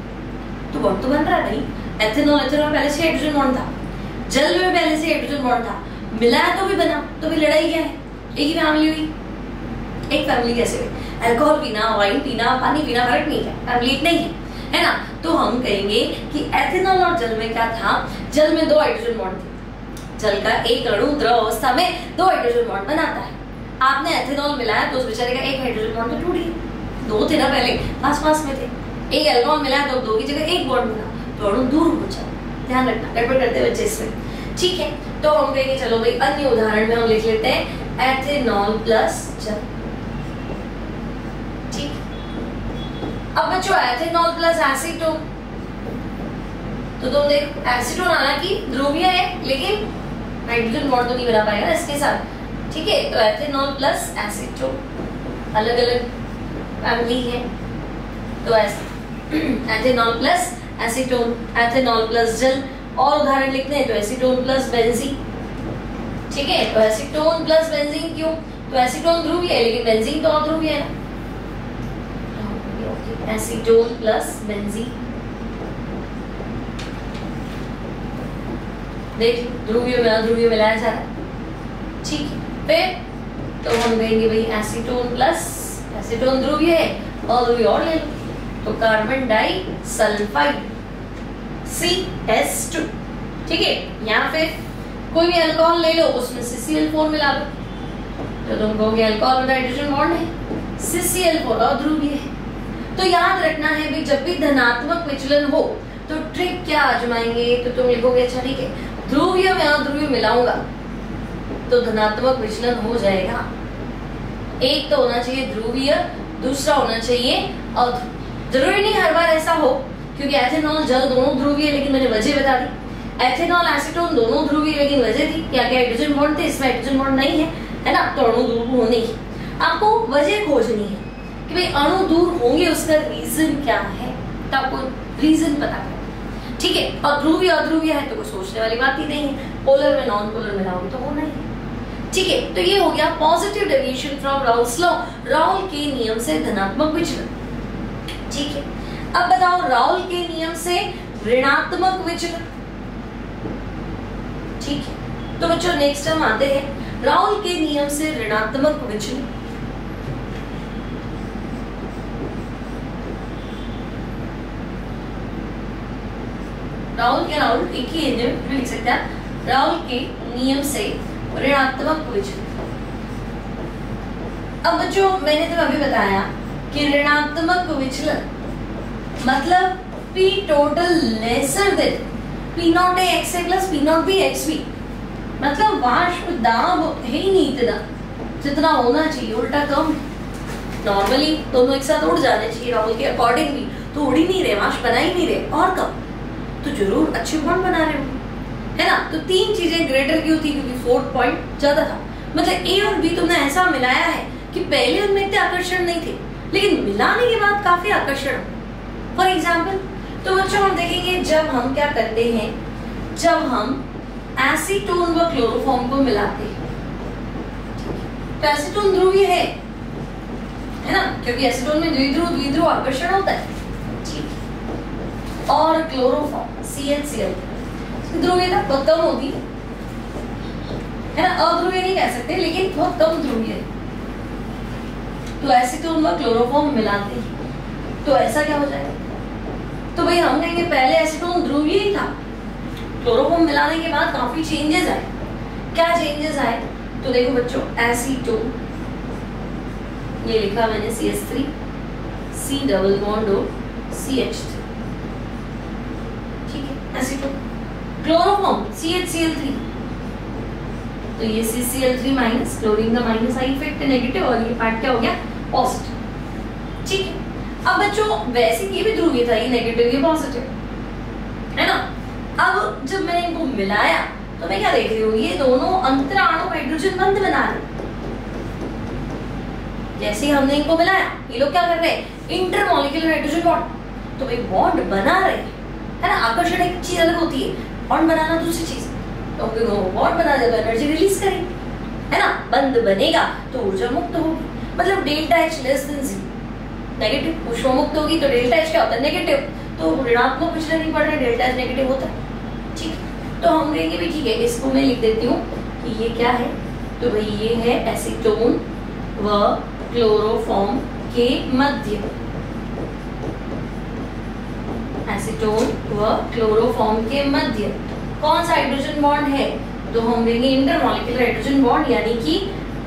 तो बॉन्ड तो बन रहा है भाई, एथेनॉल पहले से हाइड्रोजन बॉन्ड था, जल में पहले से हाइड्रोजन बॉन्ड था, मिलाया तो भी बना, तो भी लड़ाई क्या है, एक ही फैमिली हुई, एक फैमिली कैसे हुई, अल्कोहल पीना, वाइन पीना, पानी पीना फर्क नहीं है, फैमिली एक नहीं है ना। तो हम कहेंगे कि एथेनॉल और जल में क्या था, जल में दो हाइड्रोजन बॉन्ड थे, जल का एक अणु द्रव अवस्था में दो हाइड्रोजन बॉन्ड बनाता है, आपने एथेनॉल मिलाया तो उस बेचारे का एक हाइड्रोजन बॉन्ड तो टूट गया, दो थे ना पहले पास में थे, एक अल्कोहल मिलाया तो दो की जगह एक बॉन्ड बना, तो अणु दूर हो जाए, ध्यान रखना, गड़बड़ करते बच्चे इसमें, ठीक है। तो हम कहेंगे चलो भाई अन्य उदाहरण में हम लिख लेते हैं एथेनॉल प्लस जल, ठीक। अब बच्चों एथेनॉल प्लस एसीटोन, तो तुम देखो एसीटोन हालांकि ध्रुवीय है लेकिन हाइड्रोजन बॉन्ड तो नहीं बना पाएगा ना इसके साथ, ठीक है। तो एथेनॉल प्लस एसीटोन अलग अलग फैमिली है, तो ethanol plus acetone, ethanol plus जल, और उदाहरण लिखते हैं तो एसीटोन प्लस बेंजीन, ठीक है। तो एसीटोन प्लस बेंजीन क्यों, तो एसीटोन ध्रुवीय है लेकिन बेंजीन तो अध्रुवीय है ना, एसीटोन प्लस बेंजीन, देख ध्रुवीय में अध्रुवीय मिलाया जा रहा है, ठीक है। फिर तो हम कहेंगे भाई एसीटोन प्लस, एसीटोन ध्रुवीय है, अध्रुवीय और ले लो, तो कार्बन डाई सल्फाइड CS2, ठीक है। या फिर कोई भी अल्कोहल ले लो उसमें CCl4 मिला लो, तो तुम कहोगे अल्कोहल में हाइड्रोजन बॉन्ड है, CCl4 अध्रुवीय है। तो याद रखना है भी जब भी धनात्मक विचलन हो तो ट्रिक क्या आजमाएंगे, तो तुम लिखोगे अच्छा ठीक है ध्रुवीय में अध्रुवीय मिलाऊंगा तो धनात्मक विचलन हो जाएगा, एक तो होना चाहिए ध्रुवीय, दूसरा होना चाहिए अध्रुवीय। जरूरी नहीं हर बार ऐसा हो, क्योंकि एथेनॉल जल दोनों ध्रुवीय है लेकिन मैंने वजह बता दी, एथेनॉल एसीटोन दोनों ध्रुवीय लेकिन वजह थी क्या क्या हाइड्रोजन बॉन्ड थे, इसमें हाइड्रोजन बॉन्ड नहीं है ना, तो अणु दूर होने ही आपको वजह खोजनी है कि भाई अणु दूर होंगे उसका रीजन क्या है, तो आपको रीजन पता करना, ठीक है। और ध्रुवीय अध्रुवीय है तो कोई सोचने वाली बात ही नहीं है, पोलर में नॉन पोलर मिलाओगे तो होना ही, ठीक है। तो ये हो गया positive deviation from Raoult's law, Raul के नियम से धनात्मक विचलन, ठीक है। अब बताओ राउल के नियम से ऋणात्मक विचलन, ठीक है। तो बच्चों नेक्स्ट हम आते हैं राउल के नियम से ऋणात्मक विचलन। राउल एक ही लिख सकते हैं, राउल के नियम से ऋणात्मक विचलन। अब बच्चों मैंने तुम्हें अभी बताया कि ऋणात्मक विचलन मतलब P total lesser than P naught A X A plus P naught B X B, मतलब वाष्प दाब है ही नहीं इतना जितना होना चाहिए, उल्टा कम। नॉर्मली दोनों एक साथ उड़ जाने चाहिए राहुल के अकॉर्डिंग भी, तो उड़ ही नहीं रहे, वाष्प बना ही नहीं रहे, और कम तो जरूर अच्छे बॉन्ड बना रहे हो, है ना। तो तीन चीजें ग्रेटर क्यों थी, क्योंकि 4 पॉइंट ज्यादा था, मतलब A और B तुमने ऐसा मिलाया है कि पहले उनमें इतने आकर्षण नहीं थे लेकिन मिलाने के बाद काफी आकर्षण। फॉर एग्जाम्पल तो बच्चों हम देखेंगे जब हम क्या करते हैं, जब हम एसीटोन व क्लोरोफॉर्म को मिलाते हैं, तो एसीटोन ध्रुवीय है ना, क्योंकि एसीटोन में द्विध्रुव आकर्षण होता है, ठीक। और क्लोरोफॉर्म ClCl ध्रुवीयता बहुत कम होगी, है ना, अध्रुवीय नहीं कह सकते लेकिन बहुत कम ध्रुवीय। तो एसीटोन व क्लोरोफॉर्म मिलाते हैं तो ऐसा क्या हो जाएगा, तो भाई हम कहेंगे पहले एसीटोन ध्रुवीय ही था, क्लोरोफॉर्म मिलाने के बाद काफी चेंजेस आए। क्या चेंजेस आए, तो देखो बच्चों, एसीटोन, ये लिखा मैंने CH3, C double bond O CH3, ठीक है, एसीटोन। क्लोरोफॉर्म CHCl3, तो ये CCl3 माइनस, क्लोरीन का माइनस आई इफेक्ट नेगेटिव और ये पार्ट क्या हो गया पॉजिटिव, ठीक है। अब बच्चों वैसे ये भी ध्रुवीय था, ये नेगेटिव ये पॉजिटिव, है ना। अब जब मैंने इनको मिलाया तो मैं क्या देख रही हूँ, ये दोनों अंतराणु हाइड्रोजन बंध बना रहे। जैसे ही हमने इनको मिलाया ये लोग क्या कर रहे हैं, इंटरमॉलिक्यूलर हाइड्रोजन बॉन्ड, तो भाई बॉन्ड बना रहे है ना। आकर्षण एक चीज अलग होती है, बॉन्ड बनाना दूसरी चीज। तो बॉन्ड बना देगा एनर्जी रिलीज करेंगे, है ना। बंध बनेगा तो ऊर्जा मुक्त होगी, मतलब delta H less than 0, negative. ऊष्मा मुक्त होगी तो डेल्टा H क्या होता है नेगेटिव, तो ऋणात्मक विचलन नहीं पड़ रहा, डेल्टा H नेगेटिव होता है, ठीक है। तो हम कहेंगे भी ठीक है, इसको मैं लिख देती हूँ कि ये क्या है, तो भाई ये है एसीटोन व क्लोरोफॉर्म के मध्य, एसीटोन व क्लोरोफॉर्म के मध्य कौन सा हाइड्रोजन बॉन्ड है, तो हम देंगे इंटरमॉलिक्यूलर हाइड्रोजन बॉन्ड, यानी कि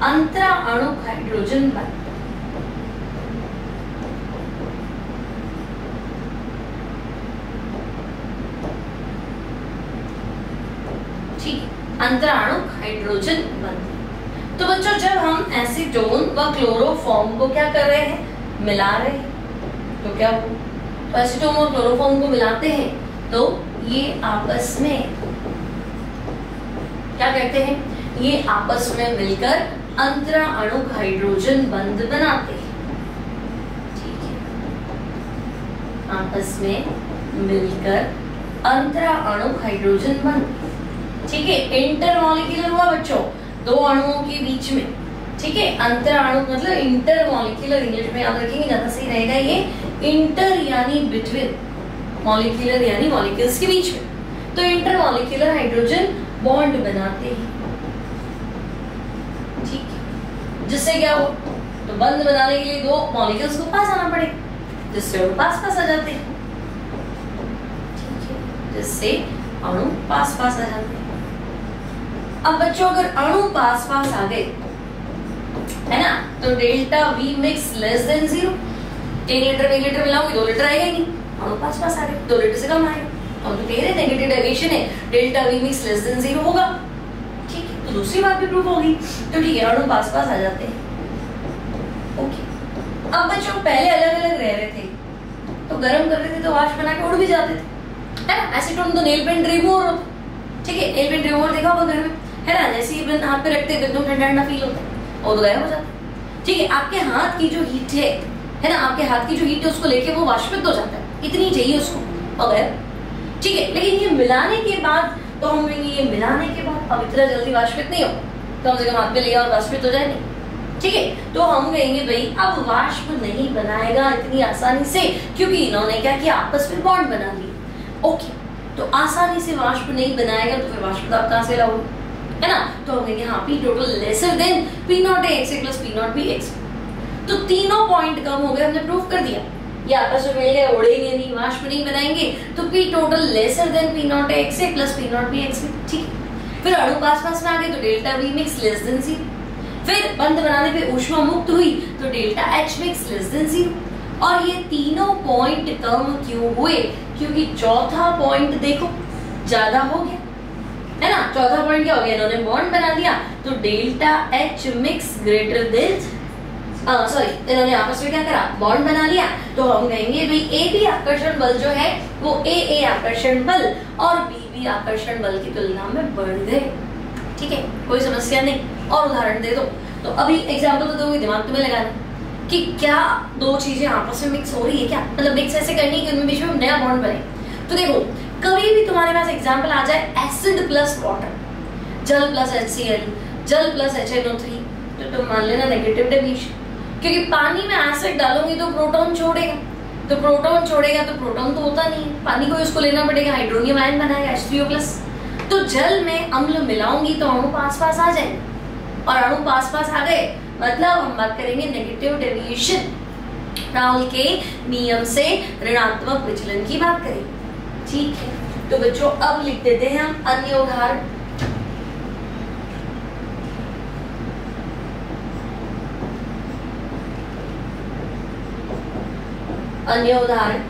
अंतराणुक हाइड्रोजन बॉन्ड, ठीक है, अंतराणुक हाइड्रोजन बॉन्ड। तो बच्चों जब हम एसीटोन व क्लोरोफॉर्म को क्या कर रहे हैं, मिला रहे हैं, तो क्या हो, तो एसीटोन और क्लोरोफॉर्म को मिलाते हैं तो ये आपस में क्या कहते हैं, ये आपस में मिलकर अंतराणुक हाइड्रोजन बंध बनाते हैं, ठीक है, आपस में मिलकर अंतराणुक हाइड्रोजन बंध, ठीक है। इंटरमॉलिक्यूलर हुआ बच्चों, दो अणुओं के बीच में, ठीक है। अंतराणु मतलब इंटरमॉलिक्यूलर, इंग्लिश में याद रखेंगे ज्यादा सही रहेगा ये, इंटर यानी बिटवीन, मॉलिक्यूलर यानी मॉलिक्यूल्स के बीच में, तो इंटरमॉलिक्यूलर हाइड्रोजन बॉन्ड बनाते हैं, ठीक है। जिससे क्या हो, तो बंध बनाने के लिए दो मॉलिक्यूल्स को पास आना पड़े, जिससे अणु पास पास आ जाते हैं, ठीक है, जिससे अणु पास पास आ जाते हैं। अब बच्चों अगर अणु पास पास आ गए, है ना, तो delta V mix less than 0, 1 litre 1 litre मिलाऊंगी 2 लीटर आएगा ही नहीं, अणु पास पास आ गए, 2 लीटर से कम आएगा, और तो कह रहे नेगेटिव डेविएशन है, delta V mix less than 0 होगा, ठीक है। तो दूसरी बात भी प्रूफ होगी, तो ठीक है, अणु पास पास आ जाते हैं, ओके। अब बच्चों पहले अलग अलग रह रहे थे, तो गर्म कर रहे थे तो वाष्प बना के उड़ भी जाते थे, है ना। एसीटोन तो नेल पेंट रिमूवर होता, ठीक है, नेल पेंट रिमूवर देखा होगा घर में, है ना, जैसे ही हाथ पे रखते हैं एकदम ठंडा ठंडा फील होता है और तो गायब हो जाता है, ठीक है। आपके हाथ की जो हीट है ना, आपके हाथ की जो हीट है उसको लेके वो वाष्पित हो जाता है, इतनी चाहिए उसको और गायब, ठीक है। लेकिन ये मिलाने के बाद, तो हम कहेंगे ये मिलाने के बाद अब इतना जल्दी वाष्पित नहीं हो, कम से कम हाथ पे लिया और वाष्पित हो जाए नहीं, ठीक है। तो हम कहेंगे भाई अब वाष्प नहीं बनाएगा इतनी आसानी से, क्योंकि इन्होंने क्या किया, आपस में बॉन्ड बना लिया, ओके। तो आसानी से वाष्प नहीं बनाएगा तो फिर वाष्प दाब कहां से लाओगे, है ना। तो हम कहेंगे हाँ, P total lesser than P not x plus P naught B x, तो तीनों पॉइंट कम हो गए, हमने प्रूफ कर दिया, ये आपस में मिल गए, उड़ेंगे नहीं, वाष्प नहीं बनाएंगे, तो P total lesser than P not x plus P naught B x, ठीक है। फिर अणु पास पास में आ गए तो delta V mix less than 0, फिर बंध बनाने पे ऊष्मा मुक्त हुई तो delta H mix less than 0, और ये तीनों पॉइंट कम क्यों हुए, क्योंकि चौथा पॉइंट देखो ज्यादा हो गया, है ना। चौथा पॉइंट क्या हो गया, इन्होंने बॉन्ड बना दिया, तो delta H mix greater than, sorry, इन्होंने आपस में क्या करा, बॉन्ड बना लिया, तो हम कहेंगे भाई ए बी आकर्षण बल जो है वो ए आकर्षण बल और बी आकर्षण बल की तुलना में बढ़ गए, ठीक है, कोई समस्या नहीं। और उदाहरण दे दो, तो अभी एग्जाम्पल तो दोगे, दिमाग तुम्हें लगाना कि क्या दो चीजें आपस में मिक्स हो रही है क्या, मतलब मिक्स ऐसे करनी कि उनमें बीच में नया बॉन्ड बने। तो देखो कभी भी तुम्हारे पास एग्जाम्पल आ जाए एसिड प्लस वाटर, जल प्लस HCl, जल प्लस HNO3, तो तुम मान लेना नेगेटिव डेविएशन, क्योंकि पानी में एसिड डालोगे तो प्रोटॉन छोड़ेगा, तो प्रोटॉन छोड़ेगा तो प्रोटॉन तो होता नहीं है, पानी को उसको लेना पड़ेगा, हाइड्रोनियम आयन बनाएगा H3O+, तो जल में अम्ल मिलाऊंगी तो अणु पास पास आ जाएंगे, और अणु पास पास आ गए मतलब हम बात करेंगे नेगेटिव डेविएशन, राउल के नियम से ऋणात्मक विचलन की बात करेंगे। ठीक है, तो बच्चों अब लिख देते हैं हम अन्य उदाहरण। अन्य उदाहरण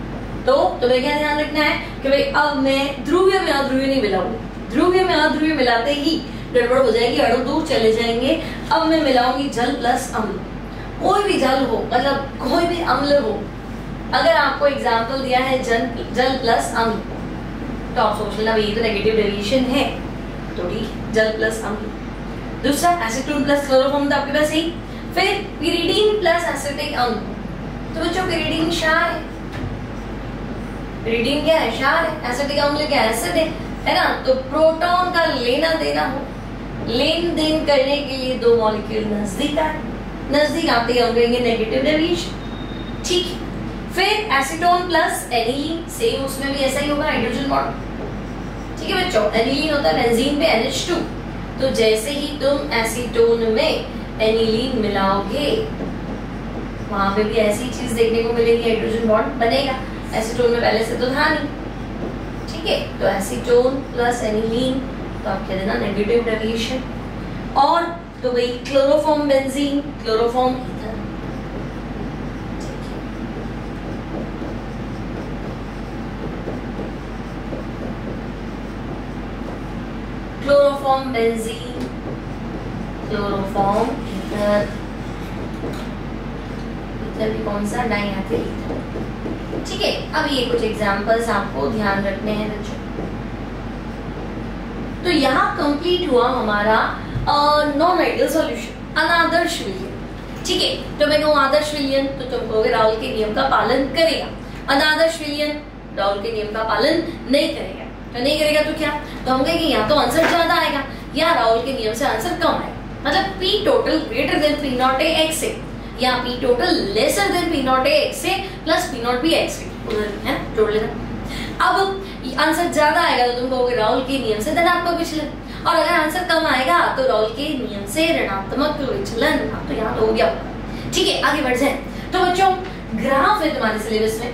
तो तुम्हें क्या ध्यान रखना है कि भाई अब मैं ध्रुवीय में अध्रुवीय नहीं मिलाऊंगी, ध्रुवीय में अध्रुवीय मिलाते ही गड़बड़ हो जाएगी, अणु दूर चले जाएंगे। अब मैं मिलाऊंगी जल प्लस अम्ल, कोई भी जल हो मतलब कोई भी अम्ल हो। अगर आपको एग्जाम्पल दिया है जल प्लस अम्ल तो आप सोच लेना ये तो नेगेटिव डेविएशन है, तो ठीक जल प्लस अम्ल। दूसरा एसीटोन प्लस क्लोरोफॉर्म तो आपके पास ही। फिर पिरिडीन प्लस एसिटिक अम्ल, तो बच्चों पिरिडीन क्षार है, पिरिडीन क्या है क्षार है, एसिटिक अम्ल क्या एसिड है ना। तो प्रोटॉन का लेना देना हो, लेन देन करने के लिए दो मॉलिक्यूल नजदीक आए, नजदीक आते ही हम कहेंगे नेगेटिव डेविएशन। ठीक, फिर एसीटोन प्लस एनिलीन, सेम उसमें भी ऐसा ही होगा हाइड्रोजन बॉन्ड। ठीक है बच्चों, एनिलीन होता है बेंजीन पे NH2, तो जैसे ही तुम एसीटोन में एनिलीन मिलाओगे वहां पे भी ऐसी चीज देखने को मिलेगी, हाइड्रोजन बॉन्ड बनेगा। एसीटोन में पहले से तो था नहीं, ठीक है, तो एसीटोन प्लस एनिलीन तो आप कह देना नेगेटिव डेविएशन। और तो भाई chloroform benzene, chloroform ether, chloroform benzene, chloroform ether, ether भी कौन सा डाइएथिल ईथर। ठीक है, अब ये कुछ एग्जांपल्स आपको ध्यान रखने हैं बच्चों। तो यहाँ कंप्लीट हुआ हमारा नॉन आइडियल सॉल्यूशन, अनादर्श विलयन। ठीक है, तो मैं कहूँ आदर्श विलयन तो तुम कहोगे राहुल के नियम का पालन करेगा, अनादर्श विलयन राहुल के नियम का पालन नहीं करेगा। तो नहीं करेगा तो क्या, तो हम कहेंगे या तो आंसर ज्यादा आएगा या राहुल के नियम से आंसर कम आएगा। मतलब P total greater than P naught A X से, या P total lesser than P naught A X से plus P naught B X से, उधर है जोड़ लेना। अब आंसर ज्यादा आएगा तो तुम कहोगे राहुल के नियम से धनात्मक विचलन, और अगर आंसर कम आएगा तो राहुल के नियम से ऋणात्मक विचलन। तो यहाँ तो हो गया। ठीक है, आगे बढ़ जाए। तो बच्चों ग्राफ है तुम्हारे सिलेबस में,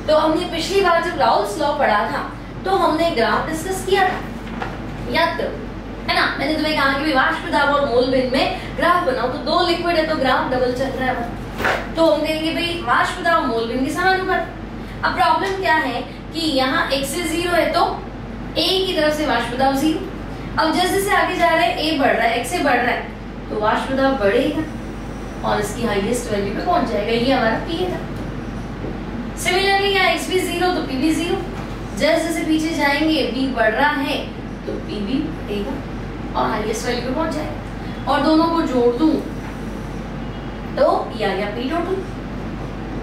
तो हमने पिछली बार जब राहुल्स लॉ पढ़ा था तो हमने ग्राफ डिस्कस किया था, याद करो, है ना। मैंने तुम्हें कहा कि वाष्प दाब और मोल भिन्न में ग्राफ बनाओ, तो दो लिक्विड है तो ग्राफ डबल चल रहा है, तो हम कहेंगे भाई वाष्प दाब मोल भिन्न के समानुपाती। अब प्रॉब्लम क्या है कि यहाँ x से 0 है तो a की तरफ से वाष्प दाब 0। अब जैसे जैसे आगे जा रहे हैं a बढ़ रहा है, x से बढ़ रहा है तो वाष्प दाब बढ़ेगा और इसकी हाईएस्ट वैल्यू पे पहुंच जाएगा, ये हमारा p था। सिमिलरली यहाँ x भी 0 तो p भी 0। जैसे जैसे पीछे जाएंगे b बढ़ रहा है तो p भी बढ़ेगा और हाईएस्ट वैल्यू पे पहुंच जाएगा। और दोनों को जोड़ दूं तो ये आ गया p total,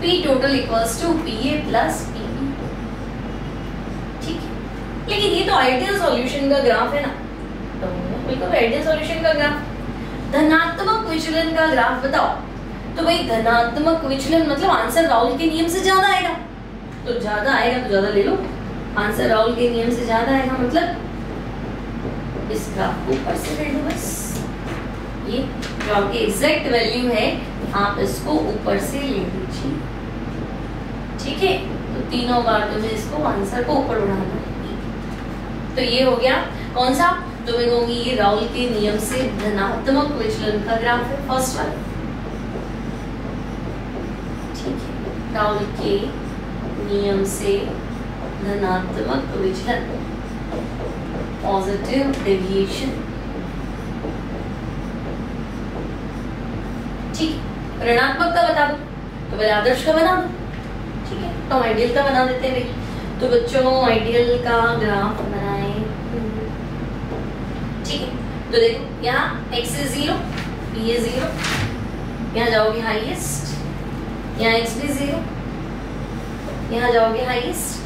p total equals to pa plus pb। ठीक है, लेकिन ये तो आइडियल सॉल्यूशन का ग्राफ है ना, तो बिल्कुल आइडियल सॉल्यूशन का ग्राफ। धनात्मक विचलन का ग्राफ बताओ, तो भाई धनात्मक विचलन मतलब आंसर राहुल के नियम से ज्यादा आएगा, तो ज्यादा आएगा तो ज्यादा ले लो। आंसर राहुल के नियम से ज्यादा आएगा मतलब इस ग्राफ को ऊपर से ले लो, बस ये जो आपकी एग्जैक्ट वैल्यू है आप इसको ऊपर से ले लीजिए। ठीक है, तो तीनों बार तुम्हें इसको आंसर को ऊपर उड़ाना है। तो ये हो गया कौन सा, तो मैं कहूंगी ये राहुल के नियम से धनात्मक विचलन का ग्राफ है, फर्स्ट वाला। ठीक है, राहुल के नियम से धनात्मक विचलन, पॉजिटिव डेविएशन। ठीक, ऋणात्मक का बता दो तो फिर आदर्श का बना दो। ठीक है, तो आइडियल का बना देते हैं। तो बच्चों आइडियल का ग्राफ बनाएं। ठीक है, तो देखो यहाँ x से 0, p है 0, यहाँ जाओगे हाईएस्ट, यहाँ x भी 0, यहाँ जाओगे हाईएस्ट।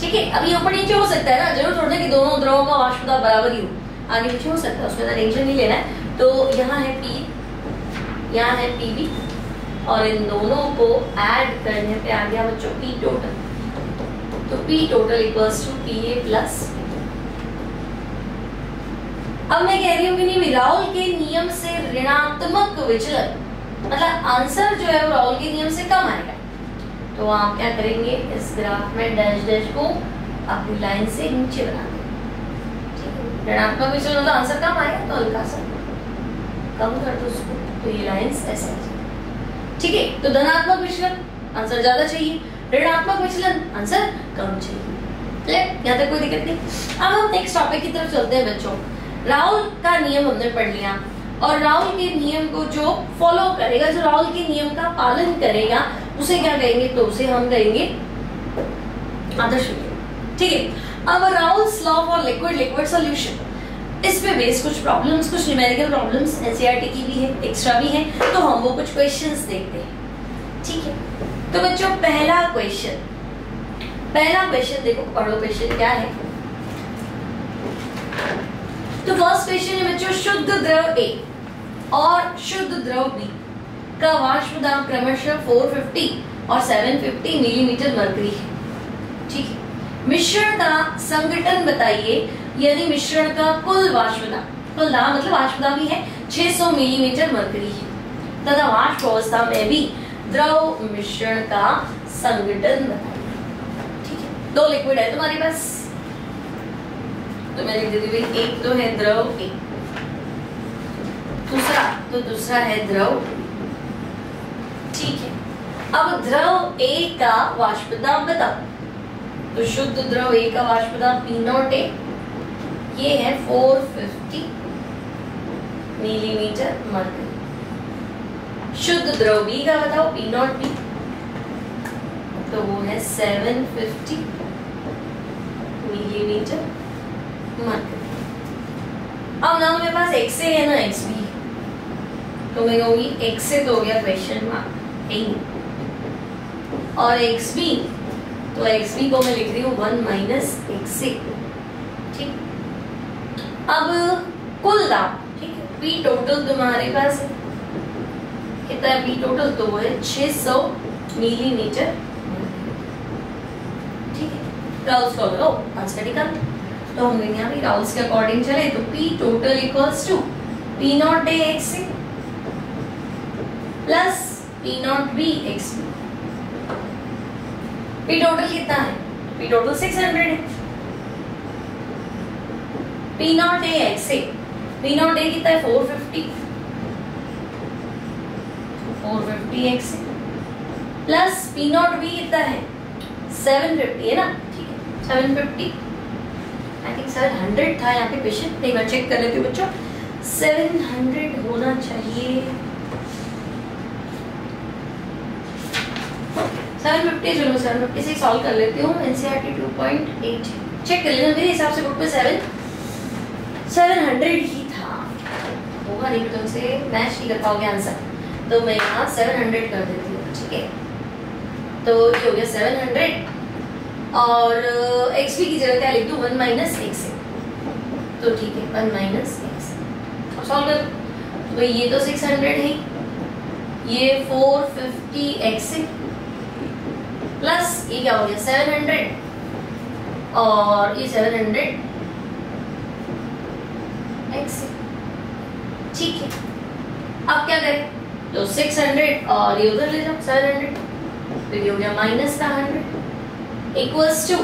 ठीक है, अब ये ऊपर नीचे हो सकता है ना, जरूर थोड़ा कि दोनों द्रवों का वाष्प दाब बराबर ही हो, आगे पीछे हो सकता है, उसमें तो टेंशन नहीं लेना है। तो यहाँ है p, यहाँ है pb, और इन दोनों को ऐड करने पे आ गया बच्चों p टोटल। तो p total equals to pa plus, अब मैं कह रही हूँ कि नहीं, राउल के नियम से ऋणात्मक विचलन, मतलब आंसर जो है वो राउल के नियम से कम आएगा। तो आप क्या करेंगे, इस ग्राफ में डैश डैश को अपनी लाइन से नीचे बना देंगे। ऋणात्मक विचलन मतलब आंसर कम आएगा तो हल्का सा कम कर दो उसको, तो ये लाइंस ऐसे आ जाएगी। ठीक है, तो धनात्मक विचलन आंसर ज्यादा चाहिए, ऋणात्मक विचलन आंसर कम चाहिए। क्लियर, यहाँ तक कोई दिक्कत नहीं। अब हम नेक्स्ट टॉपिक की तरफ चलते हैं बच्चों। राउल का नियम हमने पढ़ लिया, और राउल के नियम को जो फॉलो करेगा, जो राउल के नियम का पालन करेगा, उसे क्या कहेंगे, तो उसे हम कहेंगे आदर्श विलयन। ठीक है, अब Raoult's law for liquid liquid solution, इस पे बेस कुछ प्रॉब्लम्स, कुछ न्यूमेरिकल प्रॉब्लम्स एनसीईआरटी की भी है, एक्स्ट्रा भी है, तो हम वो कुछ क्वेश्चंस देखते हैं। ठीक है, तो बच्चों पहला क्वेश्चन देखो, पढ़ो क्वेश्चन क्या है। तो फर्स्ट क्वेश्चन है बच्चों, शुद्ध द्रव A और शुद्ध द्रव B का वाष्प दाब क्रमशः 450 और 750 मिलीमीटर मरकरी है। ठीक है, मिश्रण का संघटन बताइए, यानी मिश्रण का कुल वाष्प दाब, कुल दाब मतलब वाष्प दाब भी है 600 मिलीमीटर मरकरी है, तथा वाष्प अवस्था में भी द्रव मिश्रण का संघटन बताइए। ठीक है, दो लिक्विड है तुम्हारे पास, तो मैं लिख देती भाई, एक तो है द्रव A, दूसरा है द्रव। ठीक है, अब द्रव A का वाष्प दाब बताओ। तो शुद्ध द्रव A का वाष्प दाब P0 A, ये है 450 मिलीमीटर मरकरी। शुद्ध द्रव B का बताओ, P0 B, तो वो है 750 मिलीमीटर मरकरी। अब ना मेरे पास XA है ना XB, तो मैं कहूंगी XA तो हो गया क्वेश्चन मार्क A, और XB, तो XB को मैं लिख रही हूँ 1 माइनस XA। ठीक, अब कुल दाब, ठीक है, P टोटल तुम्हारे पास है कितना है, P टोटल तो वो है 600 मिलीमीटर। ठीक है, राउल्स का लो आंसर निकाल, तो हम यहाँ पे राउल्स के अकॉर्डिंग चले तो P total equals to P0 A XA plus P0 B XB। P total कितना है, P टोटल 600 है, P0 A XA, P0 A कितना है 450 XA प्लस P0 B कितना है 750 है ना। ठीक है, 750, आई थिंक 700 था यहाँ पे क्वेश्चन, नहीं मैं चेक कर लेती हूँ बच्चों, 700 होना चाहिए, 750, चलो 750 से सॉल्व कर लेती हूँ। एनसीईआरटी 2.8 चेक कर लेना, मेरे हिसाब से बुक पे 700 ही था, होगा नहीं तो तुमसे मैच नहीं कर पाओगे आंसर, तो मैं यहाँ 700 कर देती हूँ। ठीक है, तो ये हो गया 700, और XB की जगह क्या लिख दूँ, 1 माइनस XA, तो ठीक है 1 माइनस XA। अब सॉल्व कर, तो भाई ये तो 600 है, ये 450 XA प्लस ये क्या हो गया 700, और ये 700 XA। ठीक है, अब क्या करें, तो 600 और ये उधर ले जाओ 700, तो ये हो गया माइनस का 100 इक्वल्स टू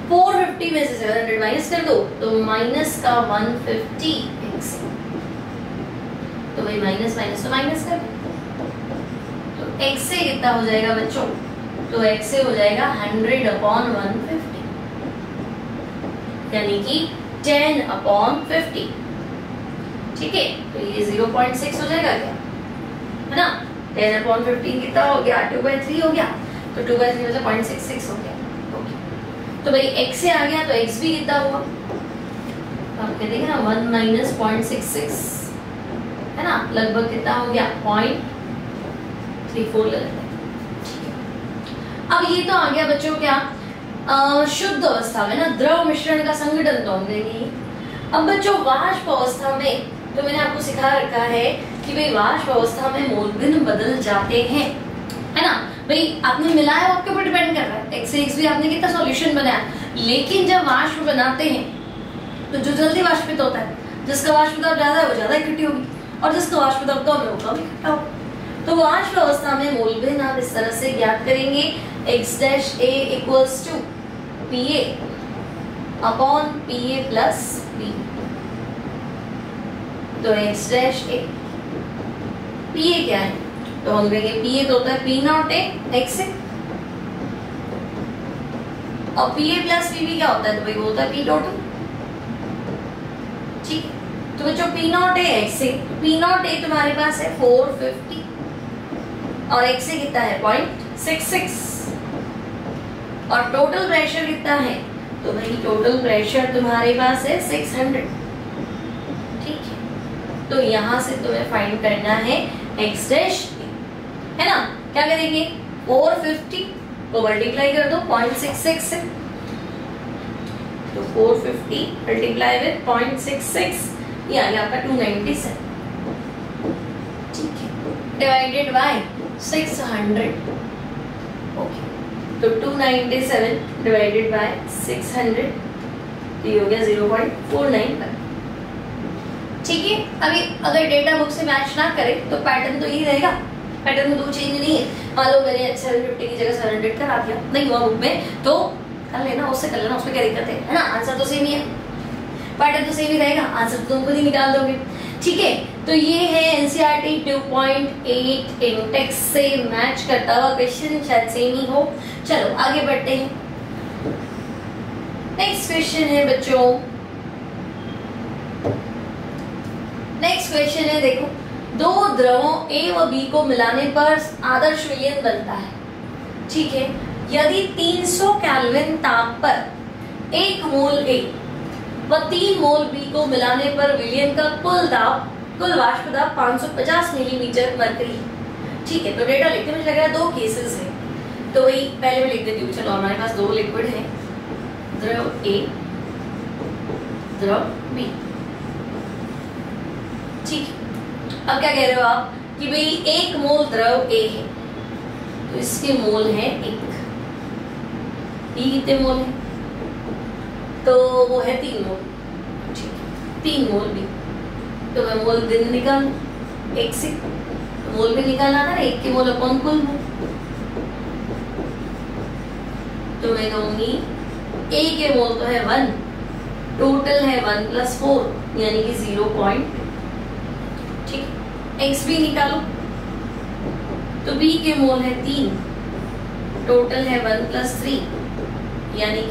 450 में से 700 माइनस कर दो, तो माइनस का 150 XA। तो भाई माइनस माइनस तो माइनस कर, तो XA कितना हो जाएगा बच्चों, तो XA हो जाएगा 100/150, यानी कि 10/50। ठीक है, तो ये 0.6 हो जाएगा क्या, है ना, 10/15 कितना हो गया, 2/3 हो गया, तो 2/3 मतलब 0.66 हो गया। ओके, तो भाई XA आ गया, तो XB कितना हुआ, तो आप कहते हैं ना 1 माइनस 0.66, है ना, लगभग कितना हो गया 0.34 लगता है। अब ये तो आ गया बच्चों क्या, शुद्ध अवस्था में ना द्रव मिश्रण का संघटन, तो हम कहेंगे। अब बच्चों वाष्प अवस्था में तो मैंने आपको सिखा रखा है कि भाई वाष्प अवस्था में मोल भिन्न बदल जाते हैं, है ना भाई, आपने मिलाया आपके ऊपर डिपेंड कर रहा है, XA XB आपने कितना सॉल्यूशन बनाया, लेकिन जब वाष्प बनाते हैं तो जो जल्दी वाष्पित होता है जिसका वाष्प दाब ज्यादा है वो ज्यादा इकट्ठी होगी, और जिसका वाष्प दाब कम है वो कम इकट्ठा होगा। तो वाष्प अवस्था में मोलबिन आप इस तरह से ज्ञात करेंगे, x dash a equals to Pa upon Pa plus B। तो x डैश a, Pa क्या है, तो हम कहेंगे Pa तो होता है P नॉट a x से, और Pa प्लस Pb क्या होता है, तो भाई वो होता है P टोटल। ठीक, तो बच्चों P नॉट a x से, P नॉट a तुम्हारे पास है 450 और x से कितना है 0.66, और टोटल प्रेशर कितना है, तो भाई टोटल प्रेशर तुम्हारे पास है 600। ठीक है, तो यहां से तुम्हें फाइंड करना है x डैश, है ना। क्या करेंगे, 450 को मल्टीप्लाई कर दो 0.66 से, तो 450 मल्टीप्लाई विद 0.66 ये आ गया आपका 297। ठीक है, डिवाइडेड बाय 600। ओके, तो 297 डिवाइडेड बाय 600 ये हो गया 0.49। ठीक है, अभी अगर डेटा बुक से मैच ना करे तो पैटर्न तो यही रहेगा, पैटर्न में दो चेंज नहीं है। मान लो मैंने 750 की जगह 700 करा दिया, नहीं हुआ बुक में तो कर लेना, उससे कर लेना, उसमें क्या दिक्कत है ना। आंसर तो सेम ही है, पैटर्न तो सेम ही रहेगा, आंसर तो तुम खुद ही निकाल दोगे। ठीक है, तो ये है एनसीईआरटी 2.8 इंटेक्स से मैच करता हुआ क्वेश्चन, शायद सेम ही हो। चलो आगे बढ़ते हैं, नेक्स्ट क्वेश्चन है बच्चों, नेक्स्ट क्वेश्चन है, देखो दो द्रवों A व B को मिलाने पर आदर्श विलयन बनता है। ठीक है, यदि 300 केल्विन ताप पर 1 मोल A व 3 मोल B को मिलाने पर विलयन का कुल वाष्प दाब 550 मिलीमीटर मरकरी। ठीक है, तो डेटा लिखते हैं, मुझे लग रहा है दो केसेस है, तो वही पहले मैं लिख देती हूँ। चलो हमारे पास दो लिक्विड है, द्रव A द्रव B। ठीक है, अब क्या कह रहे हो आप कि भाई 1 मोल द्रव A है, तो इसके मोल है 1, E कितने मोल है, तो वो है 3 मोल। ठीक है, 3 मोल B, तो मैं मोल दिन निकाल 1 से, तो मोल भी निकालना था ना, 1 के मोल अपॉन कुल मोल, तो मैं कहूंगी A के मोल तो है 1, टोटल है 1 + 4 यानी कि 0. ठीक, x भी निकालो, तो B के मोल है 3, टोटल है 1 + 3 यानी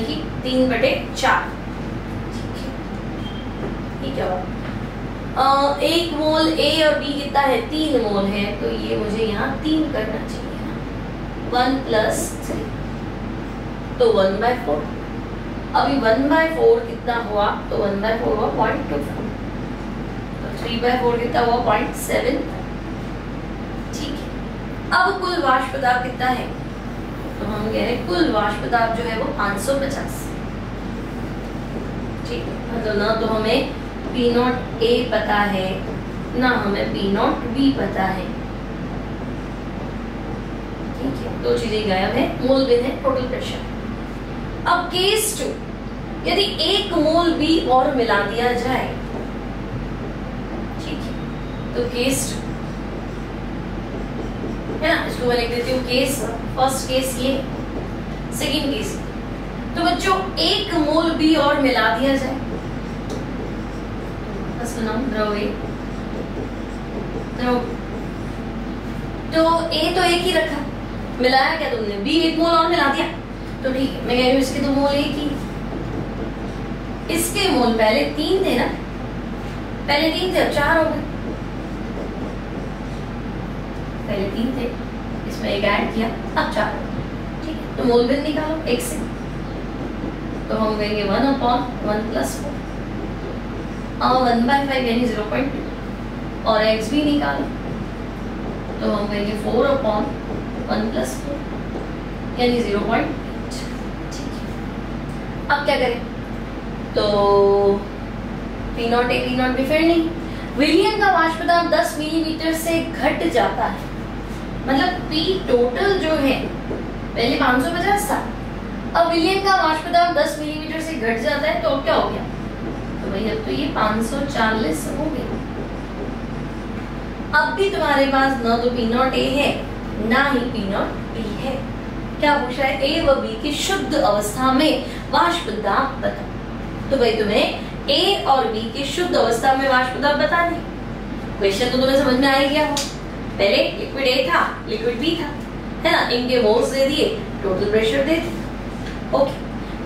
कि 3/4। ठीक है, 1 मोल A और B कितना है 3 मोल है, तो ये मुझे यहाँ 3 करना चाहिए, 1 + 3 तो 1/4। अभी 1/4 कितना हुआ, तो 1/4 हुआ 0.24, 3/4 कितना हुआ 0.7। ठीक है, अब कुल वाष्प दाब कितना है, तो हम कह रहे हैं कुल वाष्प दाब जो है वो 550। ठीक है, तो ना तो हमें P नॉट A पता है, ना हमें P नॉट B पता है। ठीक है, दो चीजें गायब है, मोल बिन है, टोटल प्रेशर। अब केस 2, यदि 1 मोल B और मिला दिया जाए, तो केस है ना, इसको मैं लिख देती हूँ केस, फर्स्ट केस ये, सेकंड केस। तो बच्चों 1 मोल B और मिला दिया जाए, बस नाम द्रव A, द्रव, तो A तो 1 ही रखा, मिलाया क्या तुमने, B 1 मोल और मिला दिया, तो ठीक है, मैं कह रही हूँ इसके तो मोल 1 ही, इसके मोल पहले 3 थे ना, पहले 3 थे, अब 4 हो गए, पहले 3 थे, इसमें 1 ऐड किया, अब 4। ठीक है, तो मोल बिन निकालो 1 से, तो हम कहेंगे 1/1 + 4 और 1/5 यानी 0.2, और x भी निकालो, तो हम कहेंगे 4/1 + 4 यानी 0.8। ठीक है, अब क्या करें, तो P naught A P naught B फिर नहीं, विलयन का वाष्प दाब 10 मिलीमीटर से घट जाता है, मतलब P टोटल जो है पहले 550 था, अब विलयन का वाष्प दाब 10 मिलीमीटर से घट जाता है, तो क्या हो गया भाई अब तो ये 540 हो गया। अब भी तुम्हारे पास ना तो पी नॉट ए है ना ही पी नॉट बी है। क्या पूछा है? ए व बी की शुद्ध अवस्था में वाष्प दाब बताओ। तो भाई तुम्हें ए और बी की शुद्ध अवस्था में वाष्प दाब बताने। क्वेश्चन तो तुम्हें समझ में आ ही गया हो। पहले लिक्विड ए था, लिक्विड बी था, है ना, इनके मोल्स दे दिए, टोटल प्रेशर दे दिया। ओके,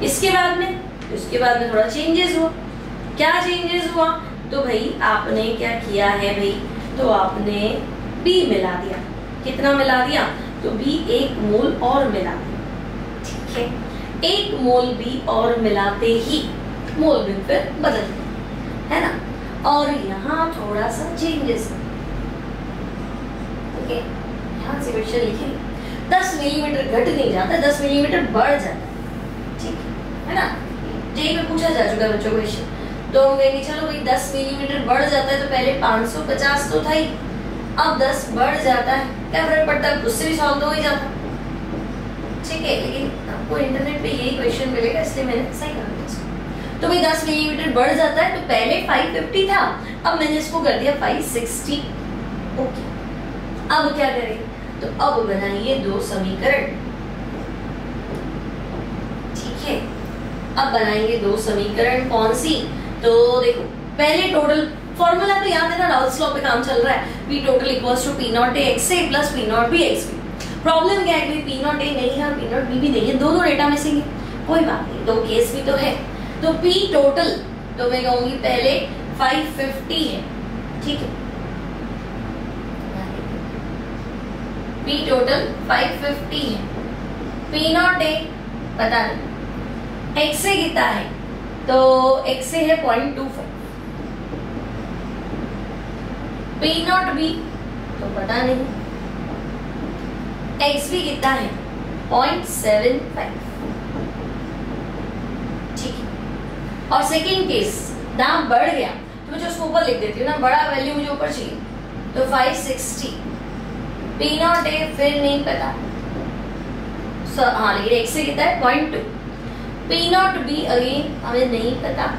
इसके बाद में थोड़ा चेंजेस हुआ। क्या चेंजेस हुआ? तो भाई आपने क्या किया है भाई, तो आपने बी मिला दिया। कितना मिला दिया? तो बी 1 मोल और मिला दिया। ठीक है, 1 मोल बी और मिलाते ही मोल बिन फिर बदल गया, है ना। और यहाँ थोड़ा सा चेंजेस, ठीक है, यहाँ से क्वेश्चन लिखेंगे 10 मिलीमीटर घट नहीं जाता, 10 मिलीमीटर बढ़ जाता है। ठीक है ना, जेई में पूछा जा चुका है बच्चों क्वेश्चन। तो हम कहेंगे चलो भाई 10 मिलीमीटर बढ़ जाता है, तो पहले 550 तो था ही, अब 10 बढ़ जाता है, क्या फर्क पड़ता है, उससे भी सॉल्व तो हो ही जाता। ठीक है, लेकिन आपको इंटरनेट पे यही क्वेश्चन मिलेगा, इसलिए मैंने सही कर दिया इसको। तो भाई 10 मिलीमीटर बढ़ जाता है, तो पहले 550 था, अब मैंने इसको कर दिया 560। ओके, अब क्या करें? तो अब बनाइए 2 समीकरण। ठीक है, अब बनाएंगे 2 समीकरण। कौन सी? तो देखो, पहले टोटल फॉर्मूला तो याद है ना, राउल्स लॉ पे काम चल रहा है। P total equals to P naught A x A plus P naught B x B। Problem क्या है कि P naught A नहीं है और P naught B भी नहीं है, दोनों डेटा में से कोई बात नहीं, 2 केस भी तो है। तो P total तो मैं कहूंगी पहले 550 है। ठीक है, P total 550 है। P naught A पता नहीं, x A कितना है, तो x A है 0.25। P नॉट बी तो पता नहीं, एक्स बी कितना है 0.75। ठीक है, और सेकेंड केस दाम बढ़ गया तो मुझे उसको ऊपर लिख देती हूँ ना, बड़ा वैल्यू मुझे ऊपर चाहिए, तो 560। P नॉट ए फिर नहीं पता, हाँ लेकिन एक्स से कितना है 0.2। P नॉट बी अगेन हमें नहीं पता,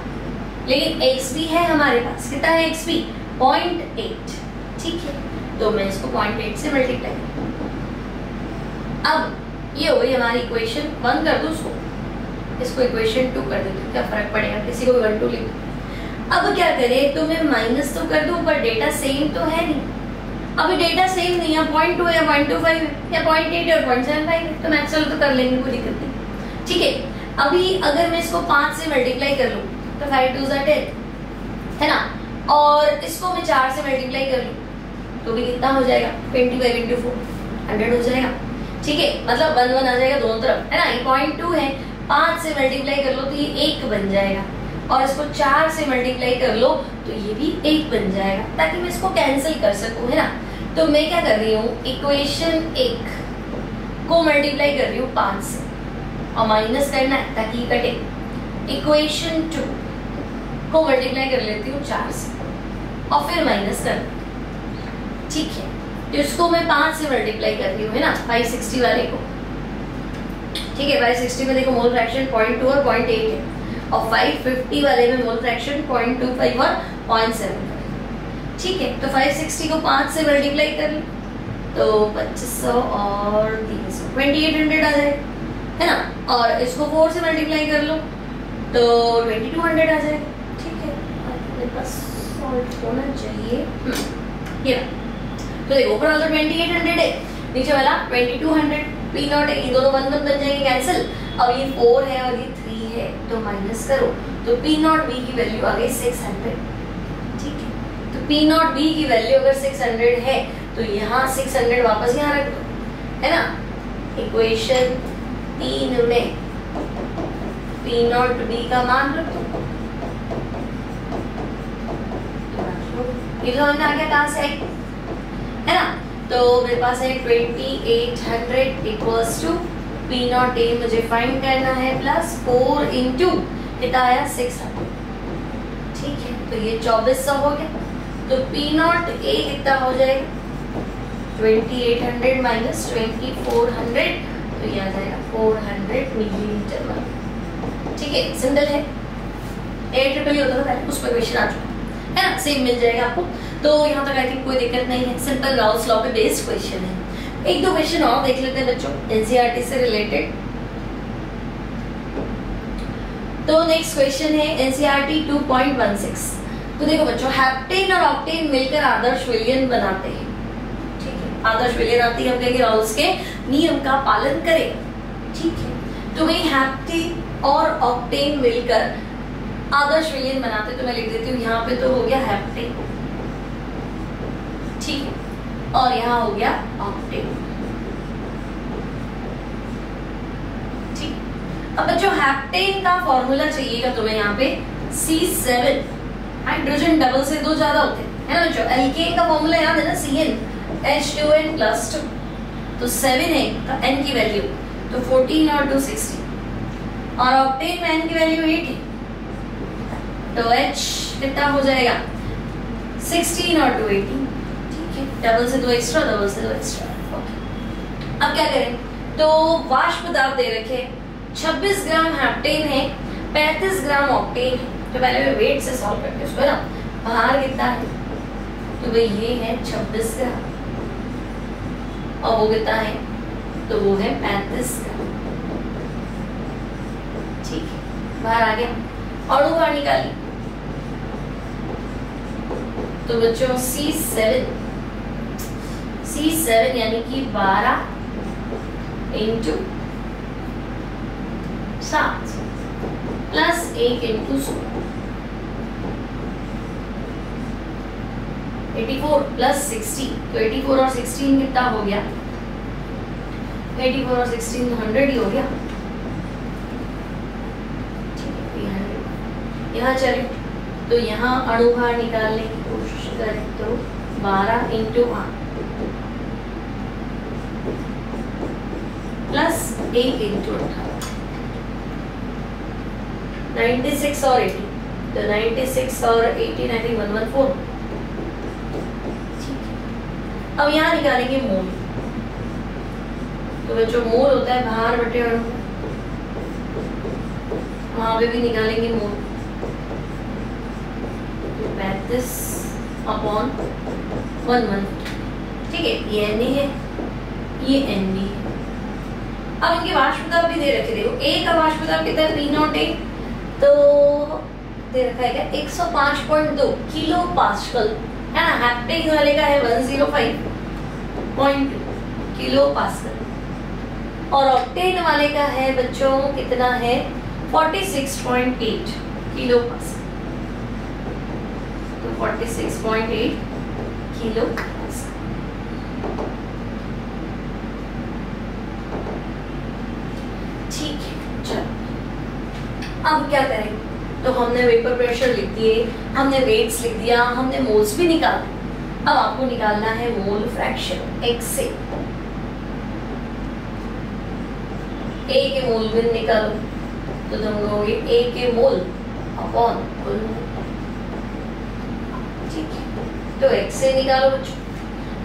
लेकिन एक्स बी है हमारे पास, कितना है एक्स बी 0.8। ठीक है, तो मैं इसको 0.8 से मल्टीप्लाई करूँ। अब ये हो गई हमारी इक्वेशन 1 कर दूं, इसको इक्वेशन 2 कर देती हूँ, क्या फर्क पड़ेगा, किसी को 1 2 लिख दो। अब क्या करें, तो मैं माइनस तो कर दूं, पर डेटा सेम तो है नहीं। अभी डेटा सेम नहीं है, 0.2 है, 0.25 है, या 0.8 है और 0.75 है, तो मैं चलो तो कर लेंगे, कोई दिक्कत नहीं। ठीक है, अभी अगर मैं इसको 5 से मल्टीप्लाई कर लूँ तो 5 2 10 है ना, और इसको मैं 4 से मल्टीप्लाई कर लूँ तो भी कितना हो जाएगा 25 into 4 100 हो जाएगा। ठीक है, मतलब 1 1 आ जाएगा दोनों तरफ, है ना। ये 0.2 है, 5 से मल्टीप्लाई कर लो तो ये 1 बन जाएगा, और इसको 4 से मल्टीप्लाई कर लो तो ये भी 1 बन जाएगा, ताकि मैं इसको कैंसिल कर सकूं, है ना। तो मैं क्या कर रही हूँ, इक्वेशन 1 को मल्टीप्लाई कर रही हूँ 5 से, और माइनस करना है ताकि ये कटे। इक्वेशन 2 को मल्टीप्लाई कर लेती हूँ 4 से, और फिर माइनस कर। ठीक है, तो इसको मैं 5 से मल्टीप्लाई कर रही हूँ, है ना, 560 वाले को। ठीक है, 560 में देखो मोल फ्रैक्शन 0.2 और 0.8 है, और 550 वाले में मोल फ्रैक्शन 0.25 और 0.7। ठीक है, तो 560 को 5 से मल्टीप्लाई कर लो तो 2500 और 300 2800 आ जाएगा, है ना, और इसको 4 से मल्टीप्लाई कर लो तो 2200 आ जाएगा। ठीक है, मेरे पास सॉल्व होना चाहिए, ये तो देखो ऊपर वाला 2800 है, नीचे वाला 2200। P नॉट है, ये दोनों 1 1 बन जाएंगे कैंसिल। अब ये 4 है और ये 3 है, तो माइनस करो, तो P नॉट बी की वैल्यू आ गई 600। ठीक है, तो P नॉट बी की वैल्यू अगर 600 है तो यहाँ 600 वापस यहाँ रख दो, है ना। इक्वेशन 3 में P नॉट बी का मान रख दो, ये जो हमने आगे कहाँ से आई, है ना। तो मेरे पास है 2800 equals to P naught A मुझे फाइंड करना है, प्लस 4 इंटू कितना आया 600। ठीक है, तो ये 2400 हो गया। तो P नॉट ए कितना हो जाएगा 2800 माइनस 2400, तो ये आ जाएगा 400 मिलीलीटर। ठीक है, सिंपल है। AIEEE होता था पहले, उस पर क्वेश्चन आ चुका है ना, सेम मिल जाएगा आपको। तो यहाँ तक आई थिंक कोई दिक्कत नहीं है, सिंपल गाउस लॉ पे बेस्ड क्वेश्चन है। एक दो क्वेश्चन और देख लेते हैं बच्चों एनसीईआरटी से रिलेटेड। तो नेक्स्ट क्वेश्चन है एनसीईआरटी 2.16। तो देखो बच्चों, हेप्टेन और ऑक्टेन मिलकर आदर्श विलयन बनाते हैं, ठीक है। आदर्श विलयन आती है, हम कहेंगे राउल्स के नियम का पालन करेगा, ठीक है। तो वही हेप्टेन और ऑक्टेन मिलकर आदर्श विलयन बनाते, तो मैं लिख देती हूँ यहाँ पे, तो हो गया हेप्टेन, ठीक है, और यहाँ हो गया ऑक्टेन, ठीक। अब बच्चों हेप्टेन का फॉर्मूला चाहिएगा तुम्हें यहाँ पे C7, हाइड्रोजन डबल से दो ज्यादा होते हैं, है ना बच्चों। एल्केन का फॉर्मूला याद है ना, CnH2n+2, तो 7 है तो n की वैल्यू तो 14 और 2 16, और ऑक्टेन में n की वैल्यू 8 है, तो H कितना हो जाएगा 16 और 2 18, ठीक है। डबल से दो एक्स्ट्रा, डबल से दो एक्स्ट्रा, ओके। अब क्या करें, तो वाष्प दाब दे रखे 26 ग्राम हेप्टेन है, 35 ग्राम ऑक्टेन है। तो पहले मैं वेट से सॉल्व करके उसको ना, बाहर कितना है, तो भाई ये है 26 ग्राम, और वो कितना है, तो वो है 35 ग्राम, ठीक है। बाहर आ गया, और वो बाहर निकाली, तो बच्चों C7 यानी कि 12 इंटू 7 प्लस 1 इंटू 84 प्लस 60, तो 84 और 16 कितना हो गया, 84 और 16 100 ही हो गया, ठीक है। यहाँ चले तो यहाँ अणुभार निकालने की कोशिश करें, तो 12 इंटू 8 प्लस 1 इंटू 96 और 80, तो 96 और 18 आई थिंक 114, ठीक है। अब यहाँ निकालेंगे मोल, तो बच्चों मोल होता है भार बटे अणु, वहां पे भी निकालेंगे मोल, 35 अपॉन 1 ठीक है। ये Na है, ये Nb है। अब इनके वाष्पदाब भी दे रखे, देखो A का वाष्पदाब कितना है, P0 तो दे रखा है क्या 105.2 किलो पास्कल, है ना। हेप्टेन वाले का है 105.2 किलो पास्कल, और ऑक्टेन वाले का है बच्चों कितना है 46.8 किलो पास्कल, तो 46.8 किलो पास्कल, ठीक है। चलो अब क्या करें, तो हमने वेपर प्रेशर लिख दिए, हमने वेट्स लिख दिया, हमने मोल्स भी निकाले। अब आपको निकालना है मोल फ्रैक्शन X से। A के मोल भी निकालो, तो तुम कहोगे A के मोल अपॉन कुल मोल, ठीक है। तो X से निकालो बच्चों,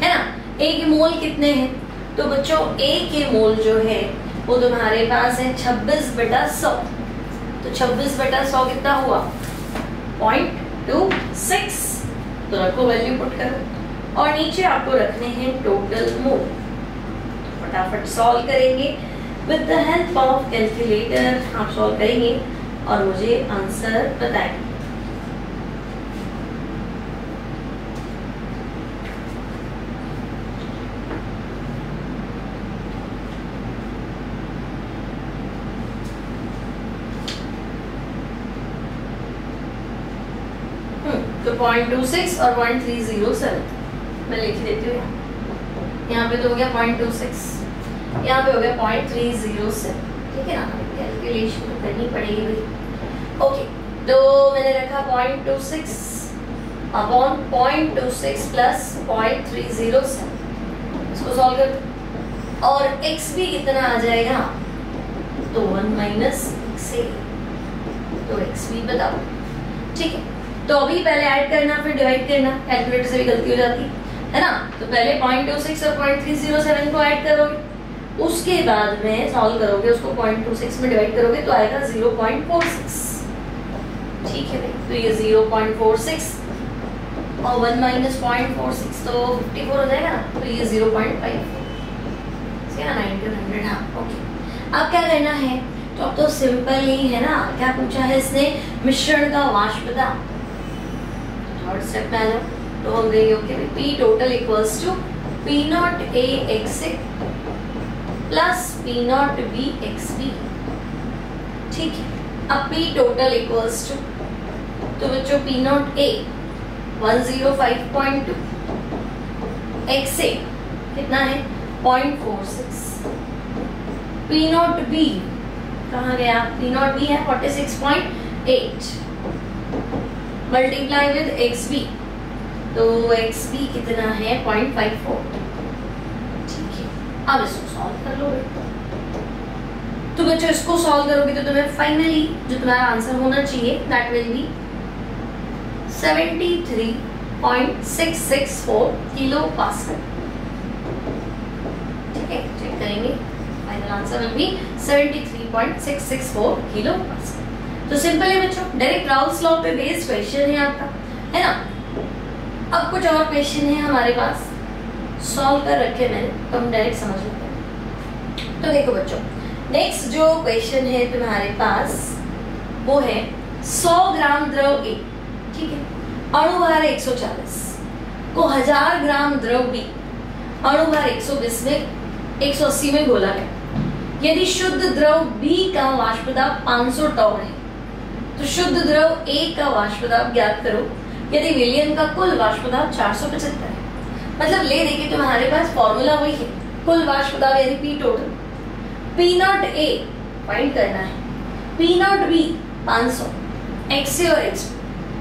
है ना। A के मोल कितने हैं, तो बच्चों A के मोल जो है वो तुम्हारे पास है 26/100, तो 26/100 कितना हुआ 0.26, तो रखो वैल्यू पुट करो, और नीचे आपको रखने हैं टोटल मोल। फटाफट सॉल्व करेंगे with the help of calculator, आप सॉल्व करेंगे और मुझे आंसर बताएंगे। तो 0.26 और 0.307 मैं लिख देती हूँ, यहाँ पे तो हो गया 0.26, यहाँ पे हो गया 0.307, ठीक है ना। कैलकुलेशन तो करनी पड़ेगी भाई, ओके। तो मैंने रखा 0.26 अपॉन 0.26 प्लस 0.307, इसको सॉल्व कर, और x भी कितना आ जाएगा, तो 1 माइनस x, तो x भी बताओ, ठीक है। तो अभी पहले ऐड करना फिर डिवाइड करना, कैलकुलेटर से भी गलती हो जाती है ना। तो पहले 0.26 और 0.307 को ऐड करोगे, उसके बाद में सॉल्व करोगे, उसको 0.26 में डिवाइड करोगे तो आएगा 0.46, ठीक है भाई, तो ये 0.46 और 1 माइनस 0.46 तो 54 हो जाएगा ना, तो ये 0.54 1900। हाँ ओके, अब क्या करना है, तो अब तो सिंपल ही है ना, क्या पूछा है इसने, मिश्रण का वाष्प दाब। थर्ड स्टेप में आ जाओ, तो हम देंगे ओके भाई, P total equals to P naught A XA plus P naught B XB। ठीक है, अब P टोटल इक्वल्स टू, तो बच्चों P नॉट A 105.2, XA कितना है 0.46, P नॉट B कहाँ गया, P नॉट B है 46.8 मल्टीप्लाई विद XB, तो XB कितना है 0.54। ठीक है, अब इसको सॉल्व कर लो। तो बच्चों इसको सॉल्व करोगे तो तुम्हें फाइनली जो तुम्हारा आंसर होना चाहिए that will be 73.664 kilo pascal. ठीक है, चेक करेंगे, final answer will be 73.664 kilo pascal. तो सिंपल है बच्चों, डायरेक्ट राउल्स लॉ पे बेस्ड क्वेश्चन है आपका, है ना। अब कुछ और क्वेश्चन है हमारे पास, सॉल्व कर रखे मैंने, तो हम डायरेक्ट समझ लेते हैं। तो देखो बच्चों, नेक्स्ट जो क्वेश्चन है तुम्हारे पास वो है 100 ग्राम द्रव A, ठीक है, अणुभार 140 को 1000 ग्राम द्रव B अणुभार 120 में 180 में घोला गया। यदि शुद्ध द्रव B का वाष्प दाब 500 टॉन है, तो शुद्ध द्रव A का वाष्प दाब ज्ञात करो यदि विलयन का कुल वाष्प दाब 475 है। मतलब ले देखिए तुम्हारे पास फॉर्मूला वही है, कुल वाष्प दाब यानी P total, P naught A find करना है, P नॉट B 500, XA और XB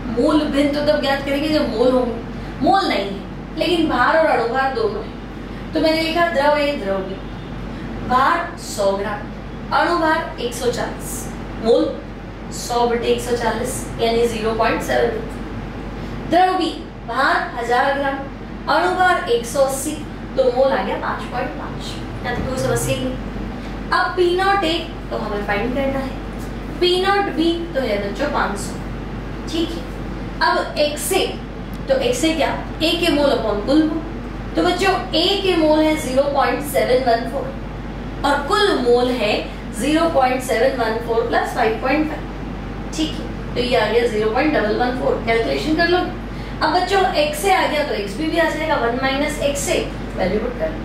मोल भिन्न तो तब ज्ञात करेंगे जब मोल होंगे, मोल नहीं है लेकिन भार और अणुभार दोनों है। तो मैंने लिखा द्रव A द्रव B, भार 100 ग्राम अणुभार 140, मोल 100/140 यानी 0.7। द्रव B भार 1000 ग्राम अणुभार 180, तो मोल आ गया 5.5। या तो कोई समस्या नहीं। अब P नॉट A तो हमें फाइंड करना है, P नॉट B तो है बच्चों 500। ठीक है, अब XA, तो XA क्या, A के मोल अपॉन कुल मोल, तो बच्चों A के मोल है 0.714 और कुल मोल है 0.714 प्लस 5.5। ठीक है, तो ये आ गया 0.114, कैलकुलेशन कर लो। अब बच्चों XA आ गया तो XB भी आ जाएगा, 1 माइनस XA वैल्यू पुट कर लो।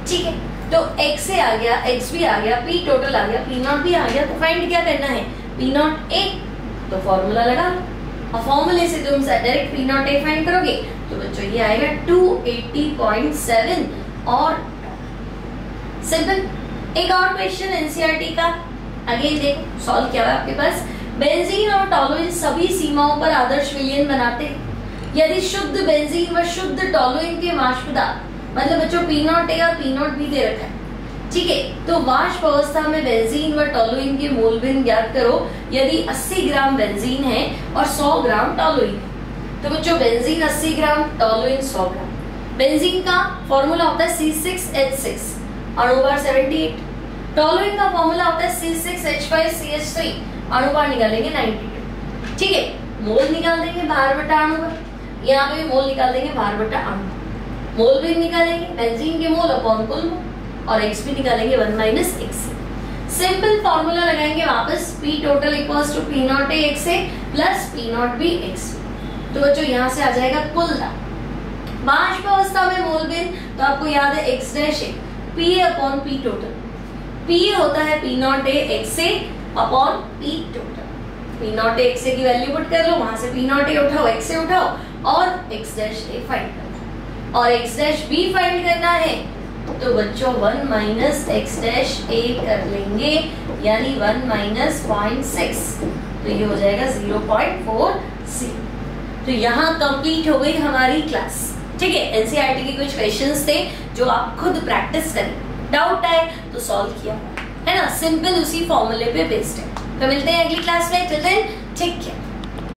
ठीक है, तो XA आ गया, XB आ गया, P टोटल आ गया, P नॉट भी आ गया, तो फाइंड क्या करना है, P नॉट A, तो फॉर्मूला लगा लो और फॉर्मूले से तुम direct P naught A find करोगे, तो बच्चों ये आएगा 280.7 और सिंपल। एक और क्वेश्चन एनसीईआरटी का, अगेन देखो सॉल्व किया हुआ आपके पास। बेंजीन और टॉलुइन सभी सीमाओं पर आदर्श विलयन बनाते हैं यदि शुद्ध बेंजीन व शुद्ध टॉलुइन के वाष्प दाब, मतलब बच्चों P नॉट A और P नॉट B दे रखा है। ठीक है, तो वाष्प अवस्था में बेंजीन व टॉलुइन के मोल भिन्न ज्ञात करो यदि 80 ग्राम बेंजीन है और 100 ग्राम टॉलुइन है। तो बच्चों बेंजीन 80 ग्राम, टॉलुइन 100 ग्राम। बेंजीन का फॉर्मूला होता है C6H6 अणुभार 78, टॉलुइन का फॉर्मूला होता है C6H5CH3 अणुभार निकालेंगे 92। ठीक है, मोल निकाल देंगे भार बटा अणुभार, यहाँ पे मोल निकाल देंगे भार बटा अणुभार, मोल भी निकालेंगे बेंजीन के मोल अपॉन कुल मोल और XB निकालेंगे 1 माइनस XA। सिंपल फॉर्मूला लगाएंगे वापस, P total equals to P naught A XA plus P naught B XB। तो बच्चों यहाँ से आ जाएगा कुल दाब। वाष्प अवस्था में मोल भिन्न तो आपको याद है X डैश है P upon P total, P होता है P naught A XA upon P total. P naught A XA की वैल्यू पुट कर लो, वहां से P नॉट A उठाओ, XA उठाओ और X डैश A फाइंड करना और X डैश B फाइंड करना है, तो बच्चों 1 माइनस एक्स डैश A कर लेंगे यानी 1 माइनस 0.6, तो ये हो जाएगा 0.40। तो यहाँ कंप्लीट हो गई हमारी क्लास। ठीक है, एनसीईआरटी के कुछ क्वेश्चंस थे जो आप खुद प्रैक्टिस करें, डाउट आए तो सॉल्व किया है ना, सिंपल उसी फॉर्मूले पे बेस्ड है। तो मिलते हैं अगली क्लास में, टिल देन टेक केयर।